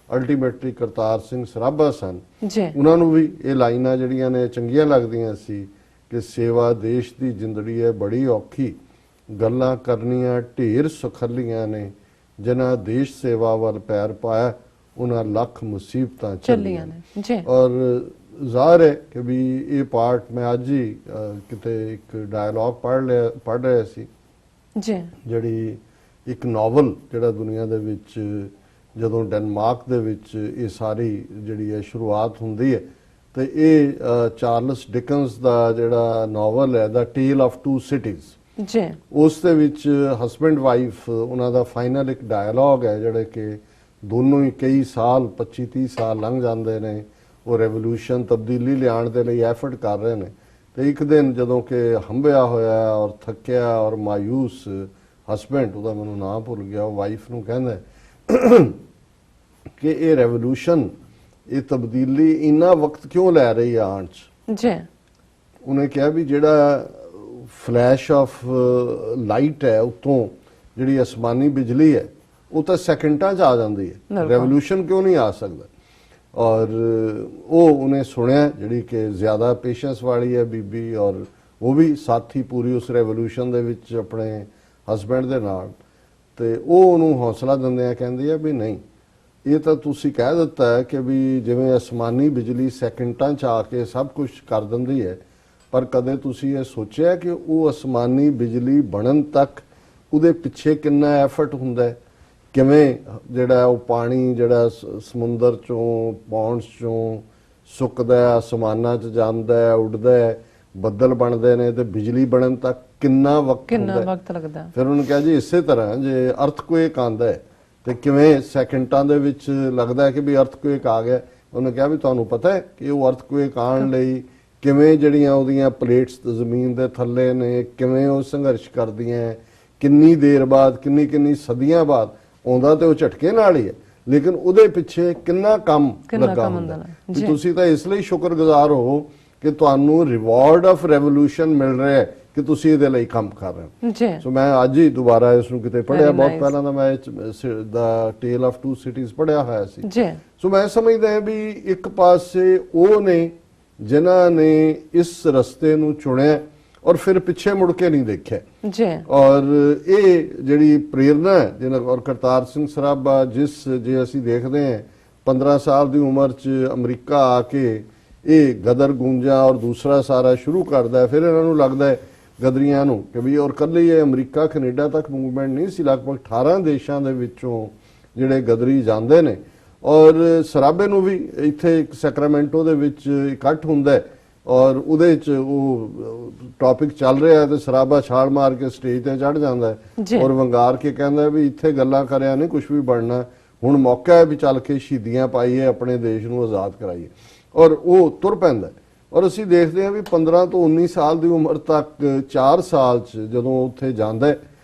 ਅਲਟੀਮੇਟਲੀ ਕਰਤਾਰ ਸਿੰਘ ਸਰਾਭਾ ਸਨ। ਜੀ ਉਹਨਾਂ ਨੂੰ ਵੀ ਇਹ ਲਾਈਨਾਂ ਜਿਹੜੀਆਂ ਨੇ ਚੰਗੀਆਂ ਲੱਗਦੀਆਂ ਸੀ ਕਿ ਸੇਵਾ ਦੇਸ਼ ਦੀ ਜ਼ਿੰਦੜੀ ਹੈ ਬੜੀ ਔਖੀ, ਗੱਲਾਂ ਕਰਨੀਆਂ ਢੇਰ ਸੁਖੱਲੀਆਂ ਨੇ, ਜਿਨ੍ਹਾਂ ਦੇਸ਼ ਸੇਵਾ ਵੱਲ ਪੈਰ ਪਾਇਆ ਉਹਨਾਂ ਲੱਖ ਮੁਸੀਬਤਾਂ ਚੱਲੀਆਂ ਨੇ। ਜੀ ਔਰ ਜ਼ਾਹਰ ਹੈ ਕਿ ਵੀ ਇਹ ਪਾਰਟ ਮੈਂ ਅੱਜ ਹੀ ਕਿਤੇ ਇੱਕ ਡਾਇਲੌਗ ਪੜ੍ਹ ਰਿਹਾ ਸੀ, ਜੀ ਜਿਹੜੀ ਇੱਕ ਨੋਵਲ ਜਿਹੜਾ ਦੁਨੀਆ ਦੇ ਵਿੱਚ ਜਦੋਂ ਡੈਨਮਾਰਕ ਦੇ ਵਿੱਚ ਇਹ ਸਾਰੀ ਜਿਹੜੀ ਹੈ ਸ਼ੁਰੂਆਤ ਹੁੰਦੀ ਹੈ, ਤੇ ਇਹ ਚਾਰਲਸ ਡਿਕਨਸ ਦਾ ਜਿਹੜਾ ਨੋਵਲ ਹੈ ਦਾ ਟੇਲ ਆਫ ਟੂ ਸਿਟੀਜ਼, ਜੀ ਉਸ ਦੇ ਵਿੱਚ ਹਸਬੈਂਡ ਵਾਈਫ ਉਹਨਾਂ ਦਾ ਫਾਈਨਲ ਇੱਕ ਡਾਇਲੌਗ ਹੈ ਜਿਹੜੇ ਕਿ ਦੋਨੋਂ ਹੀ ਕਈ ਸਾਲ 25-30 ਸਾਲ ਲੰਘ ਜਾਂਦੇ ਨੇ, ਉਹ ਰੈਵੋਲੂਸ਼ਨ ਤਬਦੀਲੀ ਲਿਆਉਣ ਦੇ ਲਈ ਐਫਰਟ ਕਰ ਰਹੇ ਨੇ, ਤੇ ਇੱਕ ਦਿਨ ਜਦੋਂ ਕਿ ਹੰਭਿਆ ਹੋਇਆ ਔਰ ਥੱਕਿਆ ਔਰ ਮਾਯੂਸ ਹਸਬੈਂਡ, ਉਹਦਾ ਮੈਨੂੰ ਨਾਮ ਭੁੱਲ ਗਿਆ, ਉਹ ਵਾਈਫ ਨੂੰ ਕਹਿੰਦਾ ਕਿ ਇਹ ਰੈਵੋਲੂਸ਼ਨ, ਇਹ ਤਬਦੀਲੀ ਇੰਨਾ ਵਕਤ ਕਿਉਂ ਲੈ ਰਹੀ ਆ ਆਉਣ 'ਚ। ਜੀ ਉਹਨੇ ਕਿਹਾ ਵੀ ਜਿਹੜਾ ਫਲੈਸ਼ ਆਫ ਲਾਈਟ ਹੈ ਉਤੋਂ, ਜਿਹੜੀ ਅਸਮਾਨੀ ਬਿਜਲੀ ਹੈ, ਉਹ ਤਾਂ ਸੈਕਿੰਡਾਂ 'ਚ ਆ ਜਾਂਦੀ ਹੈ, ਰੈਵੋਲੂਸ਼ਨ ਕਿਉਂ ਨਹੀਂ ਆ ਸਕਦਾ। ਔਰ ਉਹਨੇ ਸੁਣਿਆ ਜਿਹੜੀ ਕਿ ਜ਼ਿਆਦਾ ਪੇਸ਼ੈਂਸ ਵਾਲੀ ਹੈ ਬੀਬੀ, ਔਰ ਉਹ ਵੀ ਸਾਥੀ ਪੂਰੀ ਉਸ ਰੈਵੋਲੂਸ਼ਨ ਦੇ ਵਿੱਚ ਆਪਣੇ ਹਸਬੈਂਡ ਦੇ ਨਾਲ, ਤੇ ਉਹ ਉਹਨੂੰ ਹੌਸਲਾ ਦਿੰਦੇ ਆ, ਕਹਿੰਦੇ ਆ ਵੀ ਨਹੀਂ, ਇਹ ਤਾਂ ਤੁਸੀਂ ਕਹਿ ਦਿੱਤਾ ਹੈ ਕਿ ਵੀ ਜਿਵੇਂ ਅਸਮਾਨੀ ਬਿਜਲੀ ਸੈਕਿੰਡਾਂ 'ਚ ਆ ਕੇ ਸਭ ਕੁਝ ਕਰ ਦਿੰਦੀ ਹੈ, ਪਰ ਕਦੇ ਤੁਸੀਂ ਇਹ ਸੋਚਿਆ ਕਿ ਉਹ ਅਸਮਾਨੀ ਬਿਜਲੀ ਬਣਨ ਤੱਕ ਉਹਦੇ ਪਿੱਛੇ ਕਿੰਨਾ ਐਫਰਟ ਹੁੰਦਾ ਹੈ, ਕਿਵੇਂ ਜਿਹੜਾ ਉਹ ਪਾਣੀ ਜਿਹੜਾ ਸਮੁੰਦਰ ਚੋਂ ਪੌਂਡਸ ਚੋਂ ਸੁੱਕਦਾ ਹੈ, ਅਸਮਾਨਾਂ 'ਚ ਜਾਂਦਾ ਹੈ, ਉੱਡਦਾ ਹੈ, ਬੱਦਲ ਬਣਦੇ ਨੇ, ਤੇ ਬਿਜਲੀ ਬਣਨ ਤੱਕ ਕਿੰਨਾ ਵਕਤ ਲੱਗਦਾ। ਫਿਰ ਉਹਨੂੰ ਕਿਹਾ ਜੀ ਇਸੇ ਤਰ੍ਹਾਂ ਜੇ ਅਰਥਕੁਏਕ ਆਉਂਦਾ ਹੈ ਤੇ ਕਿਵੇਂ ਸੈਕਿੰਡਾਂ ਦੇ ਵਿੱਚ ਲੱਗਦਾ ਹੈ ਕਿ ਵੀ ਅਰਥਕੁਏਕ ਆ ਗਿਆ। ਉਹਨੇ ਕਿਹਾ ਵੀ ਤੁਹਾਨੂੰ ਪਤਾ ਹੈ ਕਿ ਉਹ ਅਰਥਕੁਏਕ ਆਉਣ ਲਈ ਕਿਵੇਂ ਜਿਹੜੀਆਂ ਉਹਦੀਆਂ ਪਲੇਟਸ ਜ਼ਮੀਨ ਦੇ ਥੱਲੇ ਨੇ, ਕਿਵੇਂ ਉਹ ਸੰਘਰਸ਼ ਕਰਦੀਆਂ, ਕਿੰਨੀ ਦੇਰ ਬਾਅਦ, ਕਿੰਨੀ ਸਦੀਆਂ ਬਾਅਦ ਆਉਂਦਾ, ਤੇ ਉਹ ਝਟਕੇ ਨਾਲ ਹੀ ਹੈ, ਲੇਕਿਨ ਉਹਦੇ ਪਿੱਛੇ ਕਿੰਨਾ ਕੰਮ ਲੱਗਾ ਹੁੰਦਾ। ਤੁਸੀਂ ਤਾਂ ਇਸ ਲਈ ਸ਼ੁਕਰਗੁਜ਼ਾਰ ਹੋ ਕਿ ਤੁਹਾਨੂੰ ਰਿਵਾਰਡ ਆਫ ਰੈਵੋਲੂਸ਼ਨ ਮਿਲ ਰਿਹਾ ਹੈ ਕਿ ਤੁਸੀਂ ਇਹਦੇ ਲਈ ਕੰਮ ਕਰ ਰਹੇ ਹੋ। ਜੀ ਸੋ ਮੈਂ ਅੱਜ ਹੀ ਦੁਬਾਰਾ ਇਸ ਨੂੰ ਕਿਤੇ ਪੜ੍ਹਿਆ, ਬਹੁਤ ਪਹਿਲਾਂ ਦਾ ਮੈਂ ਦਾ ਟੇਲ ਆਫ ਟੂ ਸਿਟੀਜ਼ ਪੜ੍ਹਿਆ ਹੋਇਆ ਸੀ। ਜੀ ਸੋ ਮੈਂ ਸਮਝਦਾ ਹਾਂ ਵੀ ਇੱਕ ਪਾਸੇ ਉਹ ਨੇ ਜਿਨ੍ਹਾਂ ਨੇ ਇਸ ਰਸਤੇ ਨੂੰ ਚੁਣਿਆ ਔਰ ਫਿਰ ਪਿੱਛੇ ਮੁੜ ਕੇ ਨਹੀਂ ਦੇਖਿਆ। ਜੀ ਔਰ ਇਹ ਜਿਹੜੀ ਪ੍ਰੇਰਨਾ ਹੈ ਜਿਹਨਾਂ, ਔਰ ਕਰਤਾਰ ਸਿੰਘ ਸਰਾਭਾ ਜੇ ਅਸੀਂ ਦੇਖਦੇ ਹਾਂ 15 ਸਾਲ ਦੀ ਉਮਰ 'ਚ ਅਮਰੀਕਾ ਆ ਕੇ ਇਹ ਗਦਰ ਗੂੰਜਾ ਔਰ ਦੂਸਰਾ ਸਾਰਾ ਸ਼ੁਰੂ ਕਰਦਾ ਹੈ, ਫਿਰ ਇਹਨਾਂ ਨੂੰ ਲੱਗਦਾ ਹੈ ਗਦਰੀਆਂ ਨੂੰ ਕਿ ਵੀ, ਔਰ ਕੱਲੀ ਇਹ ਅਮਰੀਕਾ ਕੈਨੇਡਾ ਤੱਕ ਮੂਵਮੈਂਟ ਨਹੀਂ ਸੀ, ਲਗਭਗ 18 ਦੇਸ਼ਾਂ ਦੇ ਵਿੱਚੋਂ ਜਿਹੜੇ ਗਦਰੀ ਜਾਂਦੇ ਨੇ। ਔਰ ਸਰਾਭੇ ਨੂੰ ਵੀ ਇੱਥੇ ਇੱਕ ਸੈਕਰਾਮੈਂਟੋ ਦੇ ਵਿੱਚ ਇਕੱਠ ਹੁੰਦਾ ਹੈ, ਔਰ ਉਹਦੇ 'ਚ ਉਹ ਟੌਪਿਕ ਚੱਲ ਰਿਹਾ ਤੇ ਸਰਾਭਾ ਛਾਲ ਮਾਰ ਕੇ ਸਟੇਜ ਤੇ ਚੜ੍ਹ ਜਾਂਦਾ ਹੈ ਔਰ ਵੰਗਾਰ ਕੇ ਕਹਿੰਦਾ ਵੀ ਇੱਥੇ ਗੱਲਾਂ ਕਰਿਆ ਨਹੀਂ ਕੁਝ ਵੀ ਬਣਨਾ, ਹੁਣ ਮੌਕਾ ਹੈ ਵੀ ਚੱਲ ਕੇ ਸ਼ਹੀਦੀਆਂ ਪਾਈਏ, ਆਪਣੇ ਦੇਸ਼ ਨੂੰ ਆਜ਼ਾਦ ਕਰਾਈਏ, ਔਰ ਉਹ ਤੁਰ ਪੈਂਦਾ। ਔਰ ਅਸੀਂ ਦੇਖਦੇ ਹਾਂ ਵੀ 15 ਤੋਂ 19 ਸਾਲ ਦੀ ਉਮਰ ਤੱਕ 4 ਸਾਲ 'ਚ ਜਦੋਂ ਉੱਥੇ ਜਾਂਦਾ ਹੈ,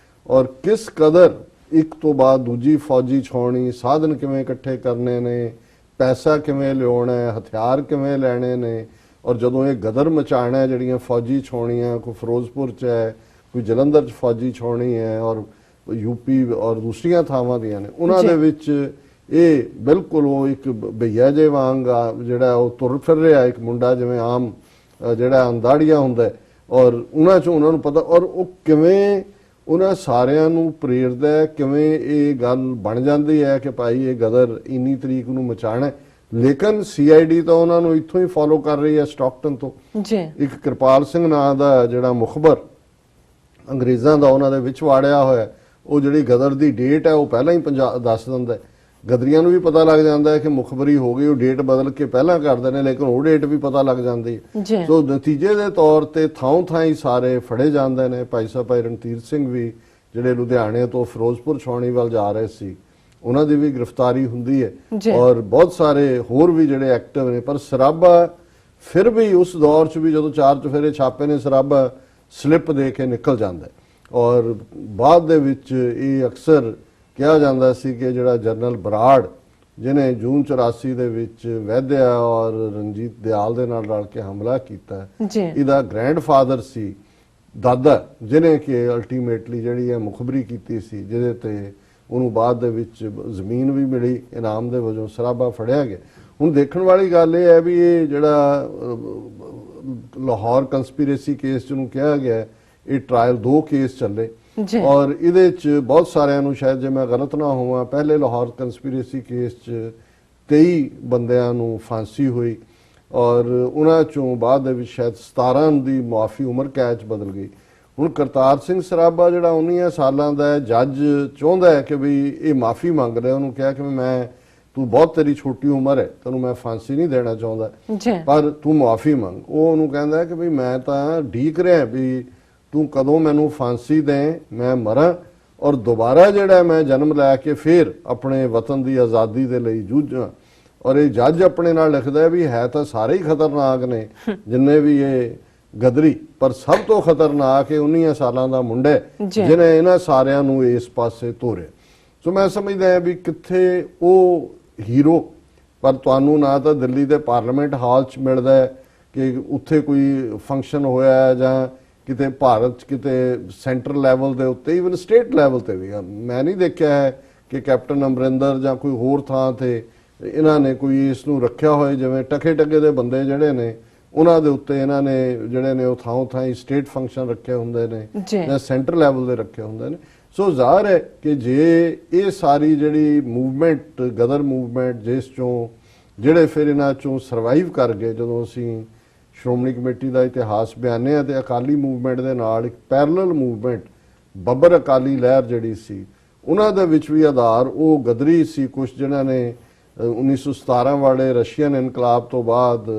ਔਰ ਕਿਸ ਕਦਰ ਇੱਕ ਤੋਂ ਬਾਅਦ ਦੂਜੀ ਫੌਜੀ ਛਾਉਣੀ, ਸਾਧਨ ਕਿਵੇਂ ਇਕੱਠੇ ਕਰਨੇ ਨੇ, ਪੈਸਾ ਕਿਵੇਂ ਲਿਆਉਣਾ ਹੈ, ਹਥਿਆਰ ਕਿਵੇਂ ਲੈਣੇ ਨੇ, ਔਰ ਜਦੋਂ ਇਹ ਗਦਰ ਮਚਾਉਣਾ, ਜਿਹੜੀਆਂ ਫੌਜੀ ਛਾਉਣੀਆਂ ਕੋਈ ਫਿਰੋਜ਼ਪੁਰ 'ਚ ਹੈ, ਕੋਈ ਜਲੰਧਰ 'ਚ ਫੌਜੀ ਛਾਉਣੀ ਹੈ, ਔਰ ਯੂਪੀ ਔਰ ਦੂਸਰੀਆਂ ਥਾਵਾਂ ਦੀਆਂ ਨੇ, ਉਹਨਾਂ ਦੇ ਵਿੱਚ ਇਹ ਬਿਲਕੁਲ ਉਹ ਇੱਕ ਭਈਆ ਜੇ ਵਾਂਗ ਜਿਹੜਾ ਉਹ ਤੁਰ ਫਿਰ ਰਿਹਾ, ਇੱਕ ਮੁੰਡਾ ਜਿਵੇਂ ਆਮ ਜਿਹੜਾ ਅੰਦਾੜੀਆ ਹੁੰਦਾ, ਔਰ ਉਹਨਾਂ 'ਚੋਂ ਉਹਨਾਂ ਨੂੰ ਪਤਾ, ਔਰ ਉਹ ਕਿਵੇਂ ਉਹਨਾਂ ਸਾਰਿਆਂ ਨੂੰ ਪ੍ਰੇਰਦਾ ਹੈ, ਕਿਵੇਂ ਇਹ ਗੱਲ ਬਣ ਜਾਂਦੀ ਹੈ ਕਿ ਭਾਈ ਇਹ ਗਦਰ ਇੰਨੀ ਤਰੀਕ ਨੂੰ ਮਚਾਣਾ। ਲੇਕਿਨ CID ਤਾਂ ਉਹਨਾਂ ਨੂੰ ਇੱਥੋਂ ਹੀ ਫੋਲੋ ਕਰ ਰਹੀ ਹੈ, ਸਟਾਕਟਨ ਤੋਂ। ਇੱਕ ਕਿਰਪਾਲ ਸਿੰਘ ਨਾਂ ਦਾ ਜਿਹੜਾ ਮੁਖਬਰ ਅੰਗਰੇਜ਼ਾਂ ਦਾ ਉਹਨਾਂ ਦੇ ਵਿੱਚ ਵਾੜਿਆ ਹੋਇਆ, ਉਹ ਜਿਹੜੀ ਗਦਰ ਦੀ ਡੇਟ ਹੈ ਉਹ ਪਹਿਲਾਂ ਹੀ ਦੱਸ ਦਿੰਦਾ। ਗਦਰੀਆਂ ਨੂੰ ਵੀ ਪਤਾ ਲੱਗ ਜਾਂਦਾ ਹੈ ਕਿ ਮੁਖਬਰੀ ਹੋ ਗਈ, ਉਹ ਡੇਟ ਬਦਲ ਕੇ ਪਹਿਲਾਂ ਕਰਦੇ ਨੇ, ਲੇਕਿਨ ਉਹ ਡੇਟ ਵੀ ਪਤਾ ਲੱਗ ਜਾਂਦੀ ਹੈ। ਸੋ ਨਤੀਜੇ ਦੇ ਤੌਰ ਤੇ ਥਾਂ ਹੀ ਸਾਰੇ ਫੜੇ ਜਾਂਦੇ ਨੇ। ਭਾਈ ਸਾਹਿਬ ਭਾਈ ਰਣਧੀਰ ਸਿੰਘ ਵੀ ਜਿਹੜੇ ਲੁਧਿਆਣੇ ਤੋਂ ਫਿਰੋਜ਼ਪੁਰ ਛਾਉਣੀ ਵੱਲ ਜਾ ਰਹੇ ਸੀ, ਉਹਨਾਂ ਦੀ ਵੀ ਗ੍ਰਿਫਤਾਰੀ ਹੁੰਦੀ ਹੈ, ਔਰ ਬਹੁਤ ਸਾਰੇ ਹੋਰ ਵੀ ਜਿਹੜੇ ਐਕਟਿਵ ਨੇ। ਪਰ ਸਰਾਭਾ ਫਿਰ ਵੀ ਉਸ ਦੌਰ 'ਚ ਵੀ ਜਦੋਂ 4 ਚੁਫੇਰੇ ਛਾਪੇ ਨੇ, ਸਰਾਭਾ ਸਲਿੱਪ ਦੇ ਕੇ ਨਿਕਲ ਜਾਂਦਾ, ਔਰ ਬਾਅਦ ਦੇ ਵਿੱਚ ਇਹ ਅਕਸਰ ਕਿਹਾ ਜਾਂਦਾ ਸੀ ਕਿ ਜਿਹੜਾ ਜਨਰਲ ਬਰਾੜ, ਜਿਹਨੇ ਜੂਨ 84 ਦੇ ਵਿੱਚ ਵੈਦਿਆ ਔਰ ਰਣਜੀਤ ਦਿਆਲ ਦੇ ਨਾਲ ਰਲ ਕੇ ਹਮਲਾ ਕੀਤਾ, ਇਹਦਾ ਗ੍ਰੈਂਡਫਾਦਰ ਸੀ, ਦਾਦਾ, ਜਿਹਨੇ ਕਿ ਅਲਟੀਮੇਟਲੀ ਜਿਹੜੀ ਹੈ ਮੁਖਬਰੀ ਕੀਤੀ ਸੀ, ਜਿਹਦੇ ਤੇ ਉਹਨੂੰ ਬਾਅਦ ਦੇ ਵਿੱਚ ਜ਼ਮੀਨ ਵੀ ਮਿਲੀ ਇਨਾਮ ਦੇ ਵਜੋਂ, ਸਰਾਭਾ ਫੜਿਆ ਗਿਆ। ਹੁਣ ਦੇਖਣ ਵਾਲੀ ਗੱਲ ਇਹ ਹੈ ਵੀ ਇਹ ਜਿਹੜਾ ਲਾਹੌਰ ਕੰਸਪੀਰੇਸੀ ਕੇਸ ਜਿਹਨੂੰ ਕਿਹਾ ਗਿਆ, ਇਹ ਟ੍ਰਾਇਲ 2 ਕੇਸ ਚੱਲੇ ਔਰ ਇਹਦੇ ਚ ਬਹੁਤ ਸਾਰਿਆਂ ਨੂੰ, ਸ਼ਾਇਦ ਜੇ ਮੈਂ ਗਲਤ ਨਾ ਹੋਵਾਂ, ਪਹਿਲੇ ਲਾਹੌਰ ਕੰਸਪੀਰੇਸੀ ਕੇਸ ਚ 23 ਬੰਦਿਆਂ ਨੂੰ ਫਾਂਸੀ ਹੋਈ ਔਰ ਉਹਨਾਂ ਚੋਂ ਬਾਅਦ ਦੇ ਵਿੱਚ ਸ਼ਾਇਦ 17 ਦੀ ਮੁਆਫੀ ਉਮਰ ਕੈਦ 'ਚ ਬਦਲ ਗਈ। ਹੁਣ ਕਰਤਾਰ ਸਿੰਘ ਸਰਾਭਾ ਜਿਹੜਾ 19 ਸਾਲਾਂ ਦਾ ਹੈ, ਜੱਜ ਚਾਹੁੰਦਾ ਹੈ ਕਿ ਵੀ ਇਹ ਮਾਫੀ ਮੰਗ ਰਿਹਾ। ਉਹਨੂੰ ਕਿਹਾ ਕਿ ਮੈਂ, ਤੂੰ ਬਹੁਤ, ਤੇਰੀ ਛੋਟੀ ਉਮਰ ਹੈ, ਤੈਨੂੰ ਮੈਂ ਫਾਂਸੀ ਨਹੀਂ ਦੇਣਾ ਚਾਹੁੰਦਾ ਪਰ ਤੂੰ ਮਾਫੀ ਮੰਗ। ਉਹ ਉਹਨੂੰ ਕਹਿੰਦਾ ਕਿ ਵੀ ਮੈਂ ਤਾਂ ਢੀਕ ਰਿਹਾ ਵੀ ਤੂੰ ਕਦੋਂ ਮੈਨੂੰ ਫਾਂਸੀ ਦੇ, ਮੈਂ ਮਰਾਂ ਔਰ ਦੁਬਾਰਾ ਜਿਹੜਾ ਮੈਂ ਜਨਮ ਲੈ ਕੇ ਫਿਰ ਆਪਣੇ ਵਤਨ ਦੀ ਆਜ਼ਾਦੀ ਦੇ ਲਈ ਜੂਝਾਂ। ਔਰ ਇਹ ਜੱਜ ਆਪਣੇ ਨਾਲ ਲਿਖਦਾ ਵੀ ਹੈ ਤਾਂ ਸਾਰੇ ਹੀ ਖਤਰਨਾਕ ਨੇ ਜਿੰਨੇ ਵੀ ਇਹ ਗਦਰੀ, ਪਰ ਸਭ ਤੋਂ ਖਤਰਨਾਕ ਇਹ 19 ਸਾਲਾਂ ਦਾ ਮੁੰਡਾ ਜਿਹਨੇ ਇਹਨਾਂ ਸਾਰਿਆਂ ਨੂੰ ਇਸ ਪਾਸੇ ਤੋਰਿਆ। ਸੋ ਮੈਂ ਸਮਝਦਾ ਵੀ ਕਿੱਥੇ ਉਹ ਹੀਰੋ, ਪਰ ਤੁਹਾਨੂੰ ਨਾ ਤਾਂ ਦਿੱਲੀ ਦੇ ਪਾਰਲੀਮੈਂਟ ਹਾਲ 'ਚ ਮਿਲਦਾ ਹੈ ਕਿ ਉੱਥੇ ਕੋਈ ਫੰਕਸ਼ਨ ਹੋਇਆ ਜਾਂ ਕਿਤੇ ਭਾਰਤ 'ਚ ਕਿਤੇ ਸੈਂਟਰ ਲੈਵਲ ਦੇ ਉੱਤੇ, ਈਵਨ ਸਟੇਟ ਲੈਵਲ ਤੇ ਵੀ ਮੈਂ ਨਹੀਂ ਦੇਖਿਆ ਹੈ ਕਿ ਕੈਪਟਨ ਅਮਰਿੰਦਰ ਜਾਂ ਕੋਈ ਹੋਰ ਥਾਂ ਤੇ ਇਹਨਾਂ ਨੇ ਕੋਈ ਇਸ ਨੂੰ ਰੱਖਿਆ ਹੋਏ, ਜਿਵੇਂ ਟਕੇ ਦੇ ਬੰਦੇ ਜਿਹੜੇ ਨੇ ਉਹਨਾਂ ਦੇ ਉੱਤੇ ਇਹਨਾਂ ਨੇ ਜਿਹੜੇ ਨੇ ਉਹ ਥਾਂ ਹੀ ਸਟੇਟ ਫੰਕਸ਼ਨ ਰੱਖੇ ਹੁੰਦੇ ਨੇ ਜਾਂ ਸੈਂਟਰ ਲੈਵਲ ਦੇ ਰੱਖੇ ਹੁੰਦੇ ਨੇ। ਸੋ ਜ਼ਾਹਰ ਹੈ ਕਿ ਜੇ ਇਹ ਸਾਰੀ ਜਿਹੜੀ ਮੂਵਮੈਂਟ, ਗਦਰ ਮੂਵਮੈਂਟ, ਜਿਸ ਚੋਂ ਜਿਹੜੇ ਫਿਰ ਇਹਨਾਂ ਚੋਂ ਸਰਵਾਈਵ ਕਰ ਗਏ, ਜਦੋਂ ਅਸੀਂ ਸ਼੍ਰੋਮਣੀ ਕਮੇਟੀ ਦਾ ਇਤਿਹਾਸ ਬਿਆਨੇ ਆ ਤੇ ਅਕਾਲੀ ਮੂਵਮੈਂਟ ਦੇ ਨਾਲ ਇੱਕ ਪੈਰਲਲ ਮੂਵਮੈਂਟ ਬੱਬਰ ਅਕਾਲੀ ਲਹਿਰ ਜਿਹੜੀ ਸੀ, ਉਹਨਾਂ ਦੇ ਵਿੱਚ ਵੀ ਆਧਾਰ ਉਹ ਗਦਰੀ ਸੀ। ਕੁਝ ਜਿਨ੍ਹਾਂ ਨੇ 1917 ਵਾਲੇ ਰਸ਼ੀਅਨ ਇਨਕਲਾਬ ਤੋਂ ਬਾਅਦ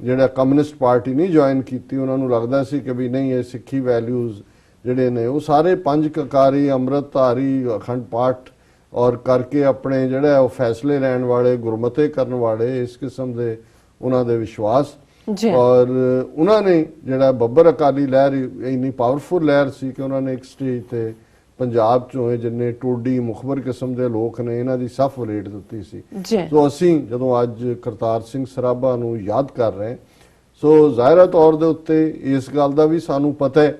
ਜਿਹੜਾ ਕਮਿਊਨਿਸਟ ਪਾਰਟੀ ਨਹੀਂ ਜੁਆਇਨ ਕੀਤੀ, ਉਹਨਾਂ ਨੂੰ ਲੱਗਦਾ ਸੀ ਕਿ ਵੀ ਨਹੀਂ, ਇਹ ਸਿੱਖੀ ਵੈਲਿਊਜ਼ ਜਿਹੜੇ ਨੇ ਉਹ ਸਾਰੇ 5 ਕਕਾਰੀ, ਅੰਮ੍ਰਿਤਧਾਰੀ, ਅਖੰਡ ਪਾਠ ਔਰ ਕਰਕੇ ਆਪਣੇ ਜਿਹੜਾ ਉਹ ਫੈਸਲੇ ਲੈਣ ਵਾਲੇ, ਗੁਰਮਤੇ ਕਰਨ ਵਾਲੇ, ਇਸ ਕਿਸਮ ਦੇ ਉਹਨਾਂ ਦੇ ਵਿਸ਼ਵਾਸ। ਔਰ ਉਹਨਾਂ ਨੇ ਜਿਹੜਾ ਬੱਬਰ ਅਕਾਲੀ ਲਹਿਰ ਇੰਨੀ ਪਾਵਰਫੁਲ ਲਹਿਰ ਸੀ ਕਿ ਉਹਨਾਂ ਨੇ ਇੱਕ ਸਟੇਜ ਤੇ ਪੰਜਾਬ ਚੋਂ ਜਿੰਨੇ ਟੋਡੀ ਮੁਖਬਰ ਕਿਸਮ ਦੇ ਲੋਕ ਨੇ ਇਹਨਾਂ ਦੀ ਸਫ ਰੇਟ ਦਿੱਤੀ ਸੀ। ਸੋ ਅਸੀਂ ਜਦੋਂ ਅੱਜ ਕਰਤਾਰ ਸਿੰਘ ਸਰਾਭਾ ਨੂੰ ਯਾਦ ਕਰ ਰਹੇ, ਸੋ ਜ਼ਾਹਿਰਾ ਤੌਰ ਦੇ ਉੱਤੇ ਇਸ ਗੱਲ ਦਾ ਵੀ ਸਾਨੂੰ ਪਤਾ ਹੈ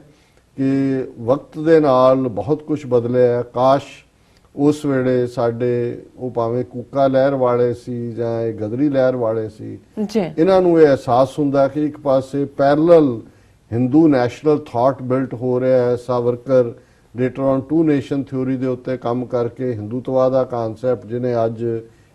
ਕਿ ਵਕਤ ਦੇ ਨਾਲ ਬਹੁਤ ਕੁਝ ਬਦਲਿਆ ਹੈ। ਕਾਸ਼ ਉਸ ਵੇਲੇ ਸਾਡੇ ਉਹ ਭਾਵੇਂ ਕੂਕਾ ਲਹਿਰ ਵਾਲੇ ਸੀ ਜਾਂ ਇਹ ਗਦਰੀ ਲਹਿਰ ਵਾਲੇ ਸੀ, ਇਹਨਾਂ ਨੂੰ ਇਹ ਅਹਿਸਾਸ ਹੁੰਦਾ ਕਿ ਇੱਕ ਪਾਸੇ parallel Hindu national thought built ਹੋ ਰਿਹਾ ਹੈ। Savarkar later on 2 nation theory ਦੇ ਉੱਤੇ ਕੰਮ ਕਰਕੇ ਹਿੰਦੂਤਵਾ ਦਾ ਕਾਨਸੈਪਟ ਜਿਹਨੇ ਅੱਜ